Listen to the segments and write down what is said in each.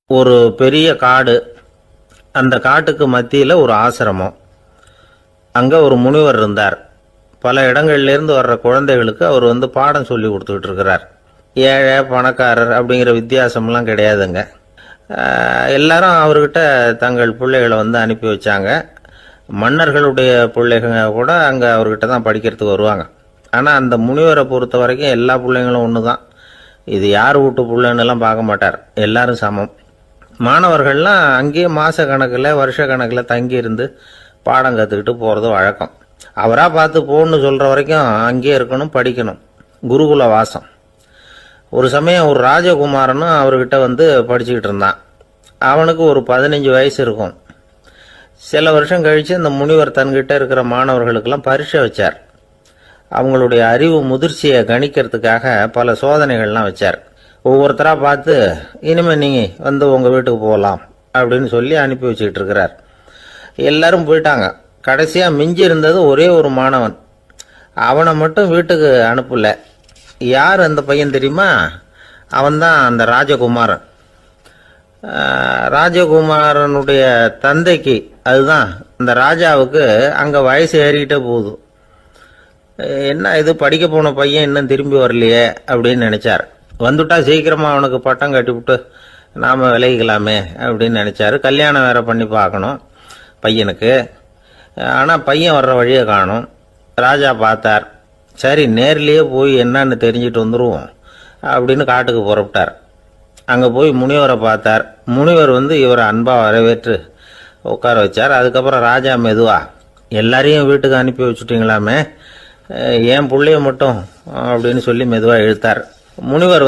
ஒரு பெரிய காடு. அந்த காட்டுக்கு மத்தியில் ஒரு ஆசிரமம். அங்கே ஒரு முனிவர் இருந்தார். பல இடங்கள்லேருந்து வர்ற குழந்தைகளுக்கு அவர் பாடம் சொல்லி கொடுத்துக்கிட்டு இருக்கிறார். ஏழை பணக்காரர் அப்படிங்கிற வித்தியாசம்லாம் கிடையாதுங்க. எல்லாரும் அவர்கிட்ட தங்கள் பிள்ளைகளை அனுப்பி வச்சாங்க. மன்னர்களுடைய பிள்ளைங்க கூட அங்கே அவர்கிட்ட தான் படிக்கிறதுக்கு வருவாங்க. ஆனால் அந்த முனிவரை பொறுத்த வரைக்கும் எல்லா பிள்ளைங்களும் ஒன்று தான். இது யார் வீட்டு பிள்ளைன்னெல்லாம் பார்க்க மாட்டார். எல்லாரும் சமம். மாணவர்கள்லாம் அங்கேயே மாத கணக்கில் வருஷ கணக்கில் தங்கியிருந்து பாடம் கற்றுக்கிட்டு போகிறது வழக்கம். அவராக பார்த்து போன்னு சொல்கிற வரைக்கும் அங்கேயே இருக்கணும், படிக்கணும். குருகுல வாசம். ஒரு சமயம் ஒரு ராஜகுமாரனும் அவர்கிட்ட படிச்சுக்கிட்டு இருந்தான். அவனுக்கு ஒரு 15 வயசு இருக்கும். சில வருஷம் கழித்து இந்த முனிவர் தன்கிட்ட இருக்கிற மாணவர்களுக்கெல்லாம் பரீட்சை வச்சார். அவங்களுடைய அறிவு முதிர்ச்சியை கணிக்கிறதுக்காக பல சோதனைகள்லாம் வச்சார். ஒவ்வொருத்தராக பார்த்து இனிமேல் நீங்கள் உங்கள் வீட்டுக்கு போகலாம் அப்படின்னு சொல்லி அனுப்பி வச்சுக்கிட்டு இருக்கிறார். எல்லாரும் போயிட்டாங்க. கடைசியாக மிஞ்சி இருந்தது ஒரே ஒரு மாணவன். அவனை மட்டும் வீட்டுக்கு அனுப்பல. யார் அந்த பையன் தெரியுமா? அவன்தான் அந்த ராஜகுமாரன். ராஜகுமாரனுடைய தந்தைக்கு, அதுதான் அந்த ராஜாவுக்கு, அங்கே வயசு ஏறிக்கிட்டே போகுது. என்ன இது, படிக்க போன பையன் இன்னும் திரும்பி வரலையே அப்படின்னு நினைச்சார். வந்துட்டா சீக்கிரமாக அவனுக்கு பட்டம் கட்டிவிட்டு நாம் விலகிக்கலாமே அப்படின்னு நினச்சாரு. கல்யாணம் வேற பண்ணி பார்க்கணும் பையனுக்கு. ஆனால் பையன் வர்ற வழியை காணும். ராஜா பார்த்தார். சரி, நேர்லேயே போய் என்னன்னு தெரிஞ்சுட்டு வந்துடுவோம் அப்படின்னு காட்டுக்கு புறப்பட்டார். அங்கே போய் முனிவரை பார்த்தார். முனிவர் இவரை அன்பாக வரவேற்று உட்கார வச்சார். அதுக்கப்புறம் ராஜா மெதுவா, எல்லாரையும் வீட்டுக்கு அனுப்பி வச்சுட்டீங்களாமே, ஏன் பிள்ளைய மட்டும் அப்படின்னு சொல்லி மெதுவாக இழுத்தார். முனிவர்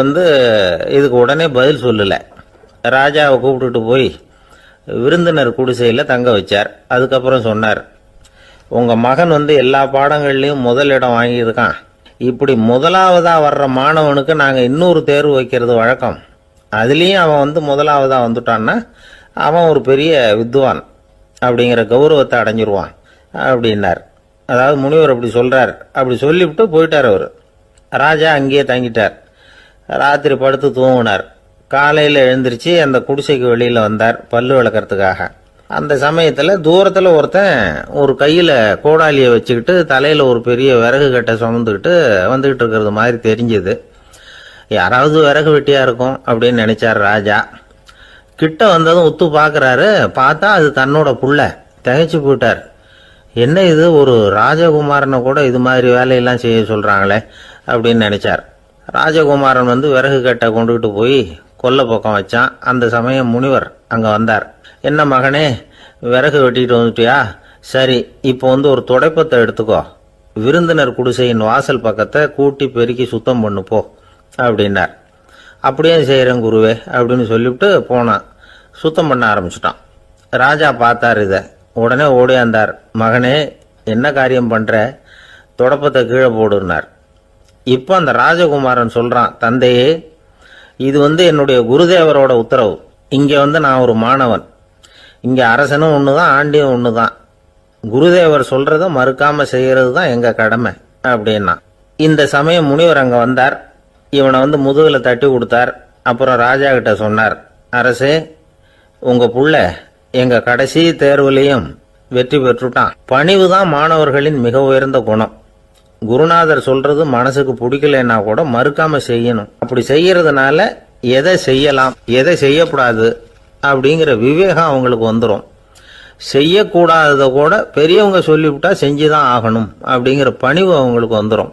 இதுக்கு உடனே பதில் சொல்லலை. ராஜாவை கூப்பிட்டுட்டு போய் விருந்தினர் குடிசையில் தங்க வச்சார். அதுக்கப்புறம் சொன்னார், உங்கள் மகன் எல்லா பாடங்கள்லையும் முதலிடம் வாங்கியிருக்கான். இப்படி முதலாவதாக வர்ற மாணவனுக்கு நாங்கள் இன்னொரு தேர்வு வைக்கிறது வழக்கம். அதுலேயும் அவன் முதலாவதாக வந்துட்டான்னா அவன் ஒரு பெரிய வித்வான் அப்படிங்கிற கௌரவத்தை அடைஞ்சிருவான் அப்படின்னார். அதாவது முனிவர் அப்படி சொல்கிறார். அப்படி சொல்லிவிட்டு போயிட்டார் அவர். ராஜா அங்கேயே தங்கிட்டார். ராத்திரி படுத்து தூங்கினார். காலையில் எழுந்திரிச்சு அந்த குடிசைக்கு வெளியில் வந்தார் பல்லு விளக்கிறதுக்காக. அந்த சமயத்தில் தூரத்தில் ஒருத்தன் ஒரு கையில் கோடாலியை வச்சுக்கிட்டு தலையில் ஒரு பெரிய விறகு கட்டை சுமந்துக்கிட்டு வந்துக்கிட்டு இருக்கிறது மாதிரி தெரிஞ்சுது. யாராவது விறகு வெட்டியாக இருக்கும் அப்படின்னு நினைச்சார் ராஜா. கிட்ட வந்ததும் உத்து பார்க்குறாரு. பார்த்தா அது தன்னோட புள்ள. திகைச்சு போயிட்டார். என்ன இது, ஒரு ராஜகுமாரனை கூட இது மாதிரி வேலையெல்லாம் செய்ய சொல்கிறாங்களே அப்படின்னு நினைச்சார். ராஜகுமாரன் விறகு கட்டை கொண்டுகிட்டு போய் கொல்லை பக்கம் வச்சான். அந்த சமயம் முனிவர் அங்கே வந்தார். என்ன மகனே, விறகு வெட்டிட்டு வந்துட்டியா? சரி, இப்போ ஒரு துடைப்பத்தை எடுத்துக்கோ, விருந்தினர் குடிசையின் வாசல் பக்கத்தை கூட்டி பெருக்கி சுத்தம் பண்ணு போ அப்படின்னார். அப்படியே செய்கிறேன் குருவே அப்படின்னு சொல்லிவிட்டு போனான். சுத்தம் பண்ண ஆரம்பிச்சிட்டான். ராஜா பார்த்தார் இதை. உடனே ஓடியாந்தார். மகனே, என்ன காரியம் பண்ணுற? துடப்பத்தை கீழே போடுனார். இப்போ அந்த ராஜகுமாரன் சொல்கிறான், தந்தையே, இது என்னுடைய குருதேவரோட உத்தரவு. இங்கே நான் ஒரு மாணவன். இங்கே அரசனும் ஒன்று தான், ஆண்டியும் ஒன்று தான். குருதேவர் சொல்கிறத மறுக்காமல் செய்கிறது தான் எங்கள் கடமை அப்படின்னா. இந்த சமயம் முனிவர் அங்கே வந்தார். இவனை முதுகில் தட்டி கொடுத்தார். அப்புறம் ராஜா கிட்ட சொன்னார், அரசே, உங்கள் புள்ள எங்கள் கடைசி தேர்வுலையும் வெற்றி பெற்றுட்டான். பணிவு தான் மாணவர்களின் மிக உயர்ந்த குணம். குருநாதர் சொல்றது மனசுக்கு பிடிக்கலன்னா கூட மறுக்காம செய்யணும். அப்படி செய்யறதுனால எதை செய்யலாம் எதை செய்யக்கூடாது அப்படிங்கிற விவேகம் அவங்களுக்கு வந்துடும். செய்யக்கூடாததை கூட பெரியவங்க சொல்லிவிட்டா செஞ்சுதான் ஆகணும் அப்படிங்கிற பணிவு அவங்களுக்கு வந்துடும்.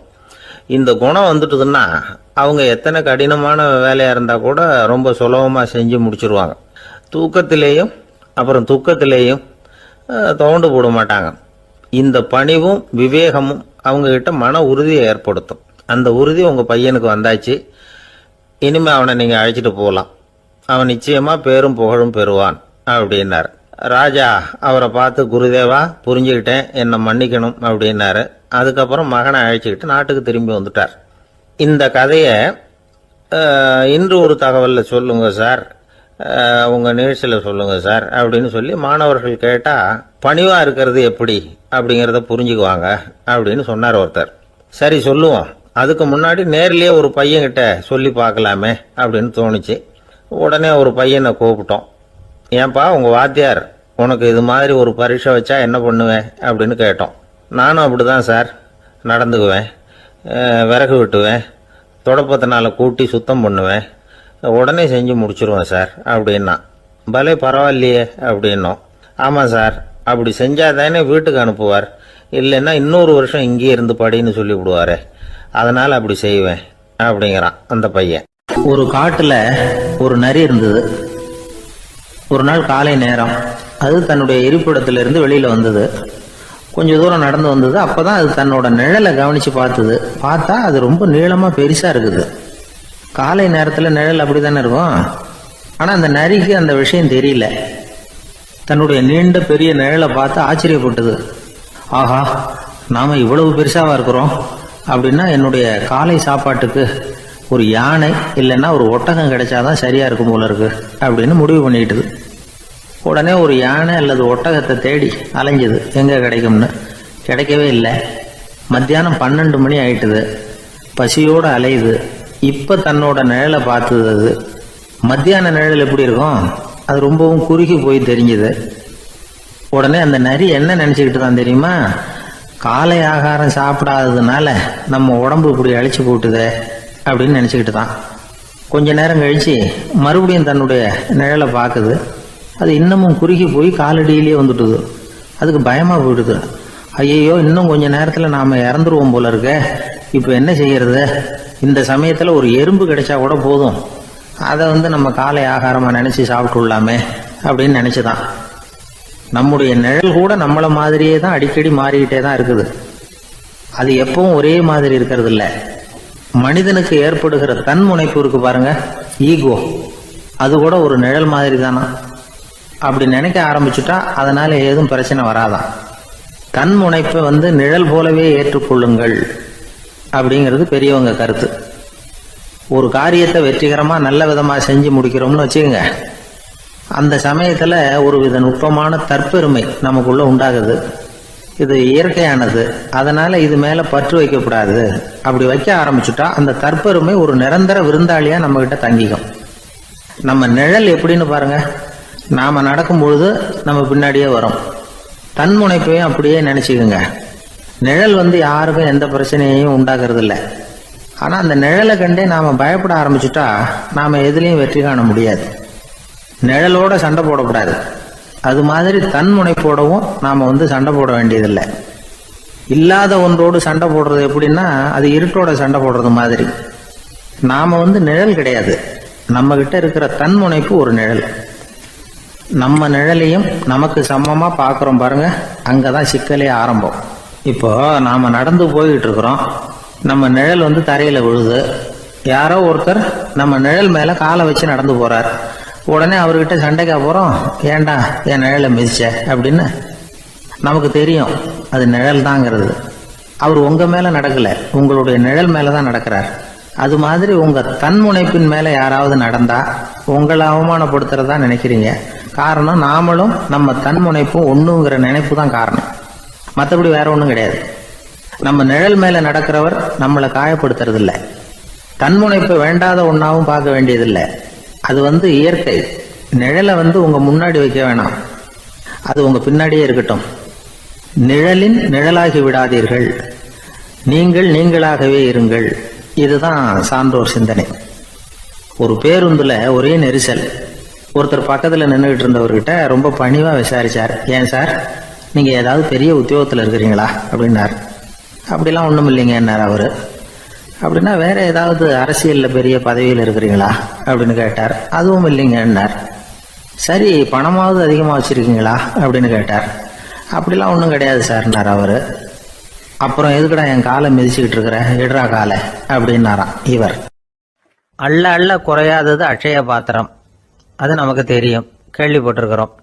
இந்த குணம் வந்துட்டுதுன்னா அவங்க எத்தனை கடினமான வேலையா இருந்தா கூட ரொம்ப சுலபமா செஞ்சு முடிச்சிருவாங்க. தூக்கத்திலேயும் அப்புறம் துக்கத்திலேயும் தோண்டு போட மாட்டாங்க. இந்த பணிவும் விவேகமும் அவங்க கிட்ட மன உறுதியை ஏற்படுத்தும். அந்த உறுதி உங்க பையனுக்கு வந்தாச்சு. இனிமே அவனை நீங்க அழைச்சிட்டு போகலாம். அவன் நிச்சயமா பேரும் புகழும் பெறுவான் அப்படின்னாரு. ராஜா அவரை பார்த்து, குருதேவா, புரிஞ்சுக்கிட்டேன், என்னை மன்னிக்கணும் அப்படின்னாரு. அதுக்கப்புறம் மகனை அழைச்சிக்கிட்டு நாட்டுக்கு திரும்பி வந்துட்டார். இந்த கதையை இன்று ஒரு தகவலில் சொல்லுங்க சார், உங்கள் நிகழ்ச்சியில் சொல்லுங்க சார் அப்படின்னு சொல்லி மாணவர்கள் கேட்டால் பணிவாக இருக்கிறது எப்படி அப்படிங்கிறத புரிஞ்சுக்குவாங்க அப்படின்னு சொன்னார் ஒருத்தர். சரி, சொல்லுவோம். அதுக்கு முன்னாடி நேர்லேயே ஒரு பையன்கிட்ட சொல்லி பார்க்கலாமே அப்படின்னு தோணுச்சு. உடனே ஒரு பையனை கூப்பிட்டோம். ஏன்பா உங்கள் வாத்தியார் உனக்கு இது மாதிரி ஒரு பரீட்சை வச்சா என்ன பண்ணுவேன் அப்படின்னு கேட்டோம். நானும் அப்படி தான் சார் நடந்துக்குவேன், விறகு வெட்டுவேன், தொடப்பத்தினால கூட்டி சுத்தம் பண்ணுவேன், உடனே செஞ்சு முடிச்சிருவேன் சார் அப்படின்னா. பலே பரவாயில்லையே அப்படின்னோம். ஆமாம் சார், அப்படி செஞ்சால் தானே வீட்டுக்கு அனுப்புவார், இல்லைன்னா இன்னொரு வருஷம் இங்கேயே இருந்து படின்னு சொல்லி விடுவார், அதனால் அப்படி செய்வேன் அப்படிங்கிறான் அந்த பையன். ஒரு காட்டுல ஒரு நரி இருந்தது. ஒரு நாள் காலை நேரம் அது தன்னுடைய இருப்பிடத்திலிருந்து வெளியில வந்தது. கொஞ்ச தூரம் நடந்து வந்தது. அப்பதான் அது தன்னோட நிழலை கவனிச்சு பார்த்தா அது ரொம்ப நீளமா பெருசா இருக்குது. காலை நேரத்துல நிழல் அப்படித்தானே இருக்கும். ஆனா அந்த நரிக்கு அந்த விஷயம் தெரியல. தன்னுடைய நீண்ட பெரிய நிழலை பார்த்து ஆச்சரியப்பட்டது. ஆஹா, நாம இவ்வளவு பெருசாவா இருக்கிறோம் அப்படின்னா என்னுடைய காலை சாப்பாட்டுக்கு ஒரு யானை இல்லைன்னா ஒரு ஒட்டகம் கிடைச்சாதான் சரியா இருக்கும் போல இருக்கு அப்படின்னு முடிவு பண்ணிக்கிட்டது. உடனே ஒரு யானை அல்லது ஒட்டகத்தை தேடி அலைஞ்சது, எங்க கிடைக்கும்னு. கிடைக்கவே இல்லை. மத்தியானம் 12 மணி ஆயிட்டுது. பசியோட அலையுது. இப்ப தன்னோட நிழலை பார்த்தது. அது மத்தியான நிழல் எப்படி இருக்கும், அது ரொம்பவும் குறுகி போய் தெரிஞ்சுது. உடனே அந்த நரி என்ன நினைச்சுக்கிட்டு தான் தெரியுமா, காலை ஆகாரம் சாப்பிடாததுனால நம்ம உடம்பு இப்படி அழிச்சு போட்டுதே அப்படின்னு நினைச்சுக்கிட்டு தான். கொஞ்ச நேரம் கழிச்சு மறுபடியும் தன்னுடைய நிழலை பார்க்குது. அது இன்னமும் குறுகி போய் காலடியிலேயே வந்துட்டுது. அதுக்கு பயமா போயிடுது. ஐயோ, இன்னும் கொஞ்ச நேரத்துல நாம இறந்துருவோம் போல இருக்க, இப்ப என்ன செய்யறது? இந்த சமயத்துல ஒரு எறும்பு கிடைச்சா கூட போதும், அதை நம்ம காலை ஆகாரமா நினைச்சு சாப்பிட்டுள்ளாமே அப்படின்னு நினைச்சுதான். நம்முடைய நிழல் கூட நம்மள மாதிரியே தான் அடிக்கடி மாறிக்கிட்டே தான் இருக்குது. அது எப்பவும் ஒரே மாதிரி இருக்கிறது இல்ல. மனிதனுக்கு ஏற்படுகிற தன்முனைப்பு இருக்கு பாருங்க, ஈகோ, அது கூட ஒரு நிழல் மாதிரி தானா. அப்படி நினைக்க ஆரம்பிச்சுட்டா அதனால ஏதும் பிரச்சனை வராதான். தன்முனைப்பை நிழல் போலவே ஏற்றுக்கொள்ளுங்கள் அப்படிங்கிறது பெரியவங்க கருத்து. ஒரு காரியத்தை வெற்றிகரமா நல்ல விதமா செஞ்சு முடிக்கிறோம்னு வச்சுக்கோங்க, அந்த சமயத்துல ஒரு வித நுட்பமான தற்பெருமை நமக்குள்ள உண்டாகுது. இது இயற்கையானது, அதனால இது மேல பற்று வைக்கக்கூடாது. அப்படி வைக்க ஆரம்பிச்சுட்டா அந்த தற்பெருமை ஒரு நிரந்தர விருந்தாளியா நம்ம கிட்ட தங்கிக்கும். நம்ம நிழல் எப்படின்னு பாருங்க, நாம நடக்கும் பொழுது நம்ம பின்னாடியே வரும். தன்முனைப்பையும் அப்படியே நினைச்சுக்குங்க. நிழல் யாருக்கும் எந்த பிரச்சனையையும் உண்டாக்குறது இல்லை. ஆனா அந்த நிழலை கண்டே நாம பயப்பட ஆரம்பிச்சுட்டா நாம எதுலையும் வெற்றி காண முடியாது. நிழலோட சண்டை போடக்கூடாது. அது மாதிரி தன்முனைப்போடவும் நாம சண்டை போட வேண்டியதில்லை. இல்லாத ஒன்றோடு சண்டை போடுறது எப்படின்னா, அது இருட்டோட சண்டை போடுறது மாதிரி. நாம நிழல் கிடையாது, நம்ம கிட்ட இருக்கிற தன்முனைப்பு ஒரு நிழல். நம்ம நிழலையும் நமக்கு சமமா பாக்குறோம் பாருங்க, அங்கதான் சிக்கலே ஆரம்பம். இப்போ நாம நடந்து போய்கிட்டு இருக்கிறோம், நம்ம நிழல் தரையில விழுது. யாரோ ஒருத்தர் நம்ம நிழல் மேல காலை வச்சு நடந்து போறார். உடனே அவர்கிட்ட சண்டைக்கா போறோம், ஏண்டா என் நிழலை மிதிச்ச அப்படின்னு. நமக்கு தெரியும் அது நிழல் தாங்கிறது. அவர் உங்க மேல நடக்கல, உங்களுடைய நிழல் மேலதான் நடக்கிறார். அது மாதிரி உங்க தன்முனைப்பின் மேல யாராவது நடந்தா உங்களை அவமானப்படுத்துறதா நினைக்கிறீங்க. காரணம், நாமளும் நம்ம தன்முனைப்பும் ஒண்ணுங்கிற நினைப்பு தான் காரணம், மற்றபடி வேற ஒண்ணும் கிடையாது. நம்ம நிழல் மேல நடக்கிறவர் நம்மளை காயப்படுத்துறது இல்லை. தன்முனைப்பை வேண்டாத ஒன்னாவும் பார்க்க வேண்டியதில்லை. அது இயற்கை. நிழலை உங்க முன்னாடி வைக்க வேணாம், அது உங்க பின்னாடியே இருக்கட்டும். நிழலின் நிழலாகி விடாதீர்கள், நீங்கள் நீங்களாகவே இருங்கள். இதுதான் சான்றோர் சிந்தனை. ஒரு பேருந்துல ஒரே நெரிசல். ஒருத்தர் பக்கத்துல நின்றுகிட்டு இருந்தவர்கிட்ட ரொம்ப பணிவா விசாரிச்சார், ஏன் சார் நீங்க ஏதாவது பெரிய உத்தியோகத்துல இருக்கிறீங்களா அப்படின்னார். அப்படிலாம் ஒண்ணும் இல்லைங்கன்னார் அவரு. அப்படின்னா வேற ஏதாவது அரசியல்ல பெரிய பதவியில் இருக்கிறீங்களா அப்படின்னு கேட்டார். அதுவும் இல்லைங்கன்னார். சரி, பணமாவது அதிகமா வச்சிருக்கீங்களா அப்படின்னு கேட்டார். அப்படிலாம் ஒன்றும் கிடையாது சார்னார் அவரு. அப்புறம் எதுக்குடா என் காலை மிதிச்சுக்கிட்டு இருக்கிற, இடரா காலை அப்படின்னாராம் இவர். அள்ள அள்ள குறையாதது அட்சய பாத்திரம், அது நமக்கு தெரியும், கேள்விப்பட்டிருக்கிறோம்.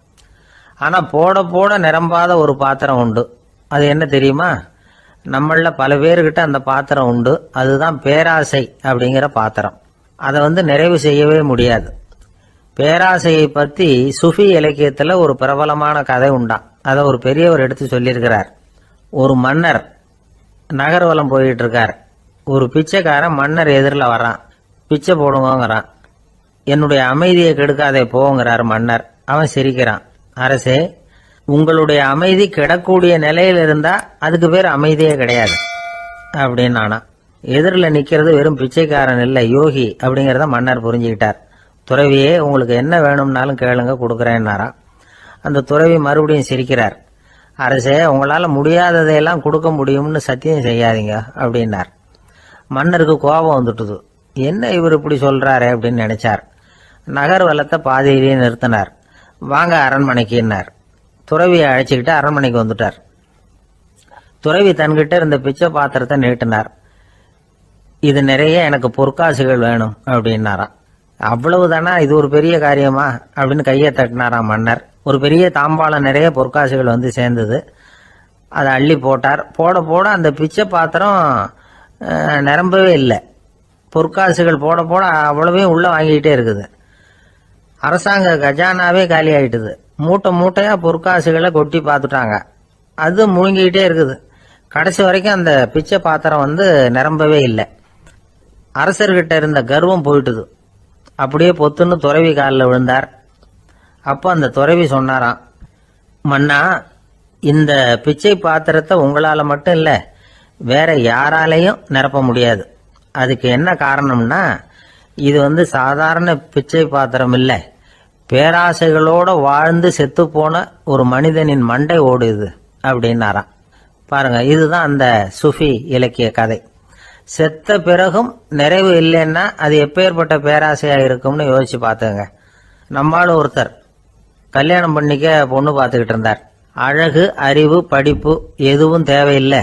ஆனா போட போட நிரம்பாத ஒரு பாத்திரம் உண்டு. அது என்ன தெரியுமா? நம்மள பல பேர்கிட்ட அந்த பாத்திரம் உண்டு. அதுதான் பேராசை அப்படிங்கிற பாத்திரம். அதை நிறைவு செய்யவே முடியாது. பேராசையை பற்றி சுஃபி இலக்கியத்துல ஒரு பிரபலமான கதை உண்டாம். அதை ஒரு பெரியவர் எடுத்து சொல்லியிருக்கிறார். ஒரு மன்னர் நகர்வலம் போயிட்டு இருக்கார். ஒரு பிச்சைக்காரன் மன்னர் எதிரில் வரான். பிச்சை போடுங்கிறான். என்னுடைய அமைதியை கெடுக்காதே போங்கிறார் மன்னர். அவன் சிரிக்கிறான். அரசே, உங்களுடைய அமைதி கெடக்கூடிய நிலையில் இருந்தா அதுக்கு பேர் அமைதியே கிடையாது அப்படின்னு ஆனா. எதிரில் நிக்கிறது வெறும் பிச்சைக்காரன் இல்லை, யோகி அப்படிங்கிறத மன்னர் புரிஞ்சுக்கிட்டார். துறவியே, உங்களுக்கு என்ன வேணும்னாலும் கேளுங்க, கொடுக்குறேன்னாராம். அந்த துறவி மறுபடியும் சிரிக்கிறார். அரசே, உங்களால முடியாததையெல்லாம் கொடுக்க முடியும்னு சத்தியம் செய்யாதீங்க அப்படின்னார். மன்னருக்கு கோபம் வந்துட்டுது. என்ன இவர் இப்படி சொல்றாரு அப்படின்னு நினைச்சார். நகர்வலத்தை பாதியிலேயே நிறுத்தினார். வாங்க அரண்மனைக்குன்னார். துறவியை அழைச்சிக்கிட்டு அரண்மனைக்கு வந்துட்டார். துறவி தன்கிட்ட இருந்த பிச்சை பாத்திரத்தை நீட்டினார். இது நிறைய எனக்கு பொற்காசுகள் வேணும் அப்படின்னாராம். அவ்வளவுதானா, இது ஒரு பெரிய காரியமா அப்படின்னு கையை தட்டினாராம் மன்னர். ஒரு பெரிய தாம்பாளம் நிறைய பொற்காசுகள் வந்து சேர்ந்தது. அதை அள்ளி போட்டார். போட போட அந்த பிச்சை பாத்திரம் நிரம்பவே இல்லை. பொற்காசுகள் போட போட அவ்வளவே உள்ள வாங்கிக்கிட்டே இருக்குது. அரசாங்க கஜானாவே காலி ஆயிட்டுது. மூட்டை மூட்டையா பொற்காசுகளை கொட்டி பார்த்துட்டாங்க. அது முழுங்கிக்கிட்டே இருக்குது. கடைசி வரைக்கும் அந்த பிச்சை பாத்திரம் வந்து நிரம்பவே இல்லை. அரசர்கிட்ட இருந்த கர்வம் போயிட்டுது. அப்படியே பொத்துன்னு துறவி காலில் விழுந்தார். அப்போ அந்த துறவி சொன்னாராம், மன்னா, இந்த பிச்சை பாத்திரத்தை உங்களால மட்டும் இல்லை, வேற யாராலையும் நிரப்ப முடியாது. அதுக்கு என்ன காரணம்னா, இது வந்து சாதாரண பிச்சை பாத்திரம் இல்லை, பேராசைகளோட வாழ்ந்து செத்து போன ஒரு மனிதனின் மண்டை ஓடுது அப்படின்னாராம். பாருங்க, இதுதான் அந்த சுஃபி இலக்கிய கதை. செத்த பிறகும் நிறைவு இல்லைன்னா அது எப்பேற்பட்ட பேராசையா இருக்கும்னு யோசிச்சு பார்த்துங்க. நம்மளும் ஒருத்தர் கல்யாணம் பண்ணிக்க பொண்ணு பார்த்துக்கிட்டு இருந்தார். அழகு, அறிவு, படிப்பு எதுவும் தேவையில்லை,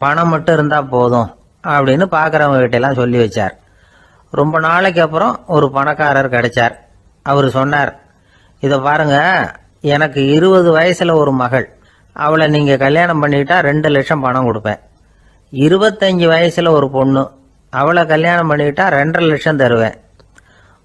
பணம் மட்டும் இருந்தா போதும் அப்படின்னு பார்க்கறவங்க கிட்ட எல்லாம் சொல்லி வச்சார். ரொம்ப நாளைக்கு அப்புறம் ஒரு பணக்காரர் கிடைச்சார். அவர் சொன்னார், இதை பாருங்க, எனக்கு 20 வயசுல ஒரு மகள், அவளை நீங்க கல்யாணம் பண்ணிட்டா 2 லட்சம் பணம் கொடுப்பேன். 25 வயசுல ஒரு பொண்ணு, அவளை கல்யாணம் பண்ணிட்டா 2.5 லட்சம் தருவேன்.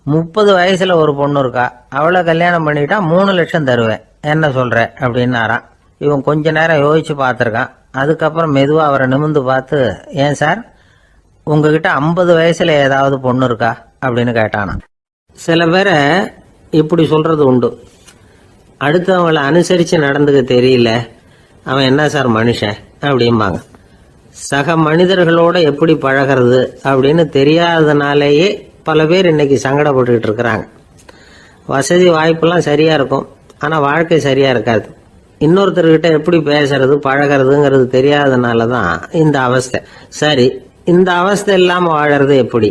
30 வயசுல ஒரு பொண்ணு இருக்கா, அவளை கல்யாணம் பண்ணிட்டா 3 லட்சம் தருவேன். என்ன சொல்ற அப்படின்னாராம். இவன் கொஞ்ச நேரம் யோசிச்சு பார்த்துருக்கான். அதுக்கப்புறம் மெதுவா அவரை நிமிந்து பார்த்து, ஏன் சார், உங்ககிட்ட 50 வயசுல ஏதாவது பொண்ணு இருக்கா அப்படின்னு கேட்டானா. சில பேரை இப்படி சொல்றது உண்டு, அடுத்தவங்களை அனுசரிச்சு நடந்துக்க தெரியல, அவன் என்ன சார் மனுஷன் அப்படிம்பாங்க. சக மனிதர்களோட எப்படி பழகிறது அப்படின்னு தெரியாததுனாலேயே பல பேர் இன்னைக்கு சங்கடப்பட்டுக்கிட்டு இருக்கிறாங்க. வசதி வாய்ப்பெல்லாம் சரியா இருக்கும், ஆனா வாழ்க்கை சரியா இருக்காது. இன்னொருத்தர்கிட்ட எப்படி பேசுறது பழகிறதுங்கிறது தெரியாததுனால தான் இந்த அவஸ்தை. சரி, இந்த அவஸ்தை இல்லாம வாழறது எப்படி?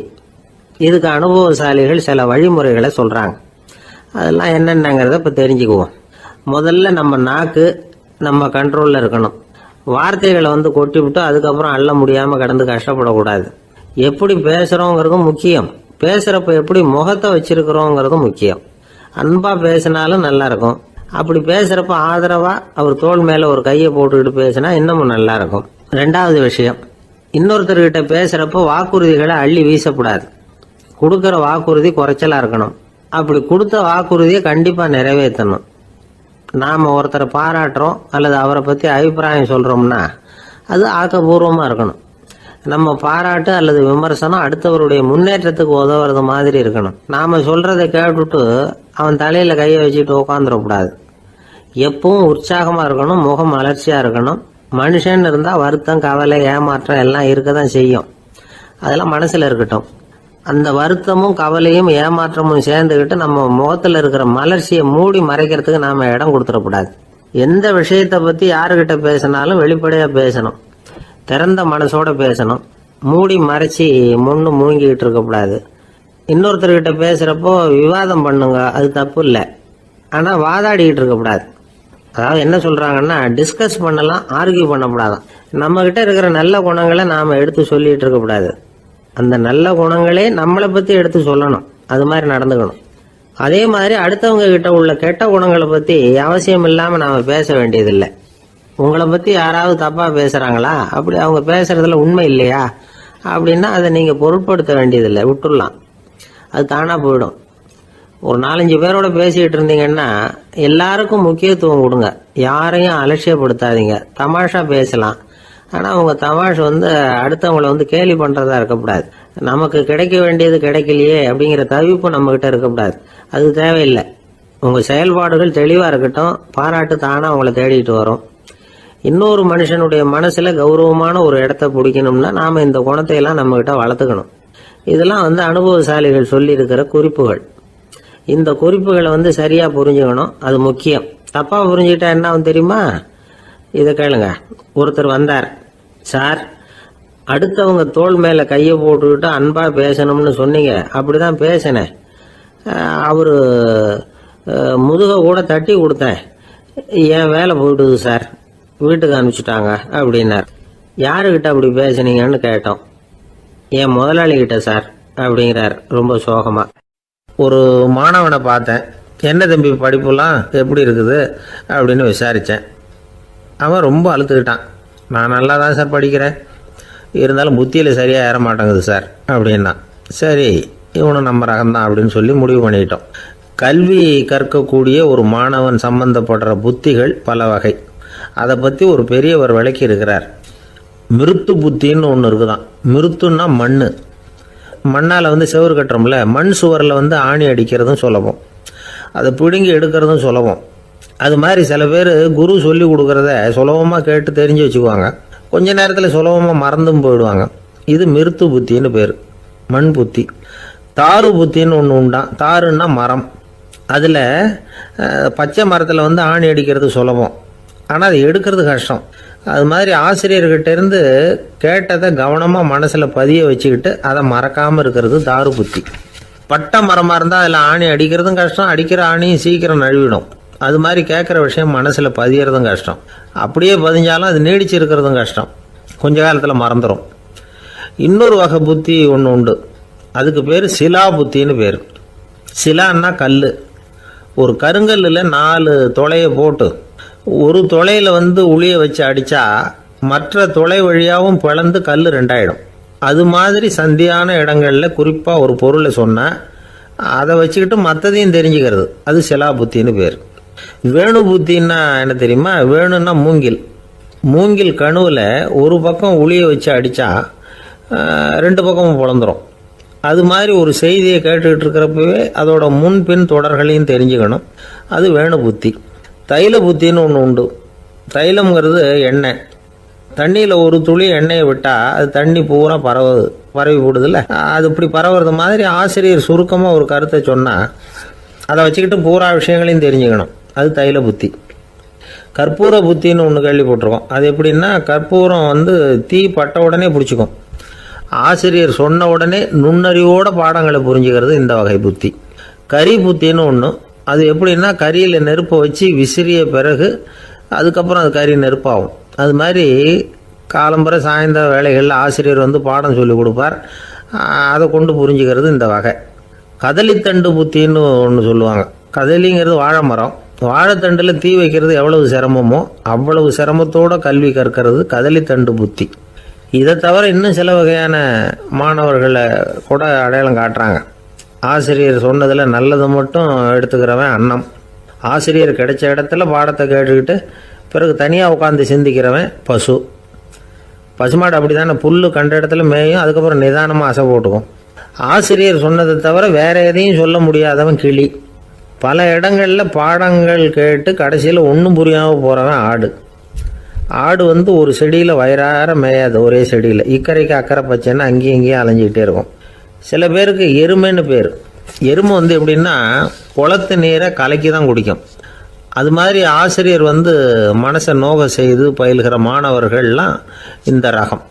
இதுக்கு அனுபவசாலிகள் சில வழிமுறைகளை சொல்றாங்க. அதெல்லாம் என்னென்னங்கிறத இப்ப தெரிஞ்சுக்குவோம். முதல்ல நம்ம நாக்கு நம்ம கண்ட்ரோல்ல இருக்கணும். வார்த்தைகளை வந்து கொட்டி விட்டு அதுக்கப்புறம் அள்ள முடியாம கடந்து கஷ்டப்படக்கூடாது. எப்படி பேசுறோங்கிறதும் முக்கியம், பேசுறப்ப எப்படி முகத்தை வச்சிருக்கிறோங்கிறதும் முக்கியம். அன்பா பேசினாலும் நல்லா இருக்கும். அப்படி பேசுறப்ப ஆதரவா அவர் தோள் மேல ஒரு கையை போட்டுக்கிட்டு பேசினா இன்னமும் நல்லா இருக்கும். 2வது விஷயம், இன்னொருத்தர்கிட்ட பேசுறப்ப வாக்குறுதிகளை அள்ளி வீசக்கூடாது. கொடுக்கற வாக்குறுதி குறைச்சலா இருக்கணும். அப்படி கொடுத்த வாக்குறுதியை கண்டிப்பா நிறைவேற்றணும். நாம ஒருத்தரை பாராட்டுறோம் அல்லது அவரை பத்தி அபிப்பிராயம் சொல்றோம்னா அது ஆக்கப்பூர்வமா இருக்கணும். நம்ம பாராட்டு அல்லது விமர்சனம் அடுத்தவருடைய முன்னேற்றத்துக்கு உதவுறது மாதிரி இருக்கணும். நாம சொல்றதை கேட்டுட்டு அவன் தலையில கையை வச்சுட்டு உட்காந்துடக்கூடாது. எப்பவும் உற்சாகமா இருக்கணும், முகம் மலர்ச்சியா இருக்கணும். மனுஷன் இருந்தா வருத்தம், கவலை, ஏமாற்றம் எல்லாம் இருக்கதான் செய்யும். அதெல்லாம் மனசுல இருக்கட்டும். அந்த வருத்தமும் கவலையும் ஏமாற்றமும் சேர்ந்துக்கிட்டு நம்ம முகத்துல இருக்கிற மலர்ச்சியை மூடி மறைக்கிறதுக்கு நாம இடம் கொடுத்துடக்கூடாது. எந்த விஷயத்தை பத்தி யாருகிட்ட பேசினாலும் வெளிப்படையா பேசணும், திறந்த மனசோட பேசணும். மூடி மறைச்சி முன்னு மூங்கிக்கிட்டு இருக்கக்கூடாது. இன்னொருத்தர்கிட்ட பேசுறப்போ விவாதம் பண்ணுங்க, அது தப்பு இல்லை, ஆனா வாதாடிக்கிட்டு இருக்கக்கூடாது. அதாவது என்ன சொல்றாங்கன்னா, டிஸ்கஸ் பண்ணலாம், ஆர்கியூ பண்ணக்கூடாதான். நம்ம கிட்ட இருக்கிற நல்ல குணங்களை நாம எடுத்து சொல்லிட்டு இருக்கக்கூடாது. அந்த நல்ல குணங்களே நம்மளை பத்தி எடுத்து சொல்லணும், அது மாதிரி நடந்துக்கணும். அதே மாதிரி அடுத்தவங்க கிட்ட உள்ள கெட்ட குணங்களை பத்தி அவசியம் இல்லாம நாம பேச வேண்டியதில்லை. உங்களை பத்தி யாராவது தப்பா பேசுறாங்களா, அப்படி அவங்க பேசுறதுல உண்மை இல்லையா அப்படின்னா அதை நீங்க பொருட்படுத்த வேண்டியதில்லை, விட்டுடலாம், அது தானா போயிடும். ஒரு 4-5 பேரோட பேசிக்கிட்டு இருந்தீங்கன்னா எல்லாருக்கும் முக்கியத்துவம் கொடுங்க, யாரையும் அலட்சியப்படுத்தாதீங்க. தமாஷா பேசலாம், ஆனா உங்க தமாஷ் வந்து அடுத்தவங்களை வந்து கேலி பண்றதா இருக்கக்கூடாது. நமக்கு கிடைக்க வேண்டியது கிடைக்கலையே அப்படிங்கிற தவிப்பு நம்மகிட்ட இருக்கக்கூடாது. அது தேவையில்லை. உங்கள் செயல்பாடுகள் தெளிவாக இருக்கட்டும், பாராட்டு தானாக உங்களை தேடிட்டு வரும். இன்னொரு மனுஷனுடைய மனசில் கௌரவமான ஒரு இடத்த பிடிக்கணும்னா நாம் இந்த குணத்தை எல்லாம் நம்மகிட்ட வளர்த்துக்கணும். இதெல்லாம் அனுபவசாலிகள் சொல்லியிருக்கிற குறிப்புகள். இந்த குறிப்புகளை சரியாக புரிஞ்சுக்கணும், அது முக்கியம். தப்பாக புரிஞ்சுக்கிட்டா என்ன ஆகும் தெரியுமா? இதை கேளுங்க. ஒருத்தர் வந்தார், சார் அடுத்தவங்க தோள் மேலே கையை போட்டுக்கிட்டு அன்பாக பேசணும்னு சொன்னீங்க, அப்படிதான் பேசினேன். அவரு முதுக கூட தட்டி கொடுத்தேன், என் வேலை போயிடுது சார், வீட்டுக்கு அனுப்பிச்சிட்டாங்க அப்படின்னார். யாருக்கிட்ட அப்படி பேசுனீங்கன்னு கேட்டோம். என் முதலாளிகிட்ட சார் அப்படிங்கிறார் ரொம்ப சோகமா. ஒரு மாணவனை பார்த்தேன், என்ன தம்பி படிப்புலாம் எப்படி இருக்குது அப்படின்னு விசாரித்தேன். அவன் ரொம்ப அழுத்துக்கிட்டான். நான் நல்லா தான் சார் படிக்கிறேன், இருந்தாலும் புத்தியில் சரியாக ஏற மாட்டேங்குது சார் அப்படின்னா. சரி, இவனும் நம்ம ரகம்தான் அப்படின்னு சொல்லி முடிவு பண்ணிட்டோம். கல்வி கற்கக்கூடிய ஒரு மாணவன் சம்பந்தப்படுற புத்திகள் பல வகை. அதை பற்றி ஒரு பெரியவர் விளக்கி இருக்கிறார். மிருத்து புத்தின்னு ஒன்று இருக்குதான். மிருத்துன்னா மண்ணால் செவுறு கட்டுறோம்ல, மண் சுவரில் ஆணி அடிக்கிறதும் சுலபம், அதை பிடுங்கி எடுக்கிறதும் சுலபம். அது மாதிரி சில பேர் குரு சொல்லி கொடுக்குறத சுலபமாக கேட்டு தெரிஞ்சு வச்சுக்குவாங்க, கொஞ்ச நேரத்தில் சுலபமாக மறந்தும் போயிடுவாங்க. இது மிருத்து புத்தின்னு பேர், மண் புத்தி. தாரு புத்தின்னு ஒன்று உண்டான். தாருன்னா மரம். அதில் பச்சை மரத்தில் ஆணி அடிக்கிறது சுலபம், ஆனால் அதை எடுக்கிறது கஷ்டம். அது மாதிரி ஆசிரியர்கிட்ட இருந்து கேட்டதை கவனமாக மனசில் பதிய வச்சுக்கிட்டு அதை மறக்காமல் இருக்கிறது தாரு புத்தி. பட்டை மரமாக இருந்தால் அதில் ஆணி அடிக்கிறதும் கஷ்டம், அடிக்கிற ஆணியும் சீக்கிரம் நழுவிடும். அது மாதிரி கேட்குற விஷயம் மனசில் பதியறதும் கஷ்டம். அப்படியே பதிஞ்சாலும் அது நீடிச்சு இருக்கிறதும் கஷ்டம், கொஞ்ச காலத்தில் மறந்துடும். இன்னொரு வகை புத்தி ஒன்று உண்டு, அதுக்கு பேர் சிலா புத்தின்னு பேர். சிலான்னா கல். ஒரு கருங்கல்லில் 4 துளையை போட்டு ஒரு துளையில் உளியை வச்சு அடித்தா மற்ற துளை வழியாகவும் பிளந்து கல் 2 ஆகிடும். அது மாதிரி சந்தியான இடங்களில் குறிப்பாக ஒரு பொருளை சொன்னால் அதை வச்சுக்கிட்டு மற்றதையும் தெரிஞ்சுக்கிறது, அது சிலா புத்தின்னு பேர். வேணு புத்தின்னா என்ன தெரியுமா? வேணுன்னா மூங்கில் கணுவில் ஒரு பக்கம் உளியை வச்சு அடித்தா 2 பக்கமும் பிளந்துடும். அது மாதிரி ஒரு செய்தியை கேட்டுக்கிட்டு இருக்கிறப்பவே அதோட முன்பின் தொடர்களையும் தெரிஞ்சுக்கணும், அது வேணு புத்தி. தைல புத்தின்னு ஒன்று உண்டு. தைலம்ங்கிறது எண்ணெய். தண்ணியில் ஒரு துளி எண்ணெயை விட்டால் அது தண்ணி பூரா பரவி போடுதில்ல, அது இப்படி பரவுறது மாதிரி ஆசிரியர் சுருக்கமாக ஒரு கருத்தை சொன்னால் அதை வச்சுக்கிட்டு பூரா விஷயங்களையும் தெரிஞ்சுக்கணும், அது தைல புத்தி. கற்பூர புத்தின்னு ஒன்று கேள்விப்பட்டிருக்கோம். அது எப்படின்னா, கற்பூரம் தீ பட்ட உடனே பிடிச்சிக்கும். ஆசிரியர் சொன்ன உடனே நுண்ணறிவோட பாடங்களை புரிஞ்சுக்கிறது இந்த வகை புத்தி. கரி புத்தின்னு ஒன்று. அது எப்படின்னா, கரியில் நெருப்பை வச்சு விசிறிய பிறகு அதுக்கப்புறம் அது கறி நெருப்பாகும். அது மாதிரி காலம்பரை சாயந்தர வேலைகளில் ஆசிரியர் பாடம் சொல்லி கொடுப்பார், அதை கொண்டு புரிஞ்சுக்கிறது இந்த வகை. கதலித்தண்டு புத்தின்னு ஒன்று சொல்லுவாங்க. கதலிங்கிறது வாழை மரம். வாழைத்தண்டில் தீ வைக்கிறது எவ்வளவு சிரமமோ அவ்வளவு சிரமத்தோடு கல்வி கற்கிறது கதலித்தண்டு புத்தி. இதை தவிர இன்னும் சில வகையான மாணவர்களை கூட அடையாளம் காட்டுறாங்க. ஆசிரியர் சொன்னதில் நல்லதை மட்டும் எடுத்துக்கிறவன் அன்னம். ஆசிரியர் கிடைச்ச இடத்துல பாடத்தை கேட்டுக்கிட்டு பிறகு தனியாக உட்காந்து சிந்திக்கிறவன் பசு. பசுமாடு அப்படி தானே, புல் கண்ட இடத்துல மேயும், அதுக்கப்புறம் நிதானமாக அசை போட்டுக்கும். ஆசிரியர் சொன்னதை தவிர வேற எதையும் சொல்ல முடியாதவன் கிளி. பல இடங்களில் பாடங்கள் கேட்டு கடைசியில் ஒன்றும் புரியாமல் போகிறவன் ஆடு. ஆடு ஒரு செடியில் வயிறார மேயாது, ஒரே செடியில் இக்கரைக்கு அக்கறை பச்சைன்னா அங்கேயும் இங்கேயும் அலைஞ்சிக்கிட்டே இருக்கும். சில பேருக்கு எருமைன்னு பேர். எருமை எப்படின்னா குளத்து நீரை கலக்கி தான் குடிக்கும். அது மாதிரி ஆசிரியர் மனசை நோக செய்து பயில்கிற மாணவர்கள்லாம் இந்த ரகம்.